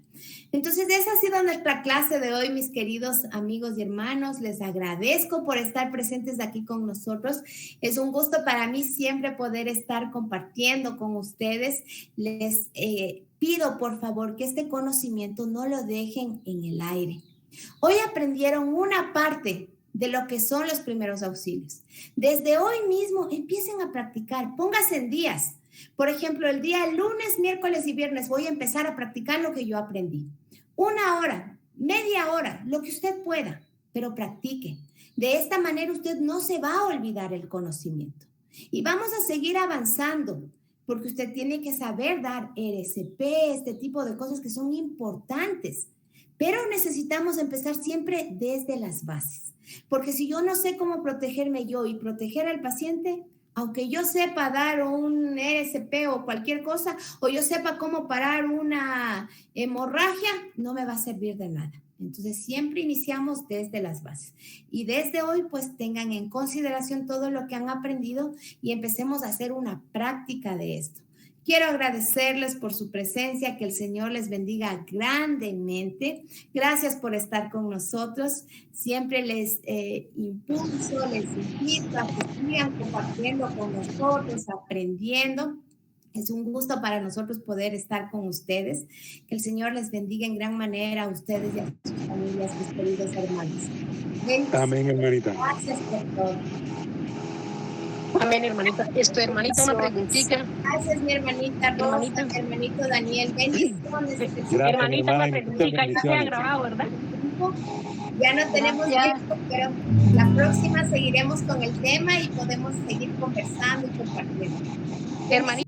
Entonces, esa ha sido nuestra clase de hoy, mis queridos amigos y hermanos. Les agradezco por estar presentes aquí con nosotros. Es un gusto para mí siempre poder estar compartiendo con ustedes. Les pido, por favor, que este conocimiento no lo dejen en el aire. Hoy aprendieron una parte de lo que son los primeros auxilios. Desde hoy mismo empiecen a practicar, pónganse en días. Por ejemplo, el día lunes, miércoles y viernes voy a empezar a practicar lo que yo aprendí. 1 hora, media hora, lo que usted pueda, pero practique. De esta manera usted no se va a olvidar el conocimiento. Y vamos a seguir avanzando, porque usted tiene que saber dar RCP, este tipo de cosas que son importantes. Pero necesitamos empezar siempre desde las bases. Porque si yo no sé cómo protegerme yo y proteger al paciente, aunque yo sepa dar un RCP o cualquier cosa, o yo sepa cómo parar una hemorragia, no me va a servir de nada. Entonces, siempre iniciamos desde las bases. Y desde hoy, pues, tengan en consideración todo lo que han aprendido y empecemos a hacer una práctica de esto. Quiero agradecerles por su presencia, que el Señor les bendiga grandemente. Gracias por estar con nosotros. Siempre les impulso, les invito a que sigan compartiendo con nosotros, aprendiendo. Es un gusto para nosotros poder estar con ustedes. Que el Señor les bendiga en gran manera a ustedes y a sus familias, mis queridos hermanos. Amén, hermanita. Gracias por todo. Amén, hermanita. Hermanita, una preguntita. Gracias, mi hermanita Rosa, mi hermanito Daniel. Bendiciones. Hermanita, una preguntita. Ya se ha grabado, ¿verdad? Ya no tenemos tiempo, pero la próxima seguiremos con el tema y podemos seguir conversando y compartiendo. Hermanita.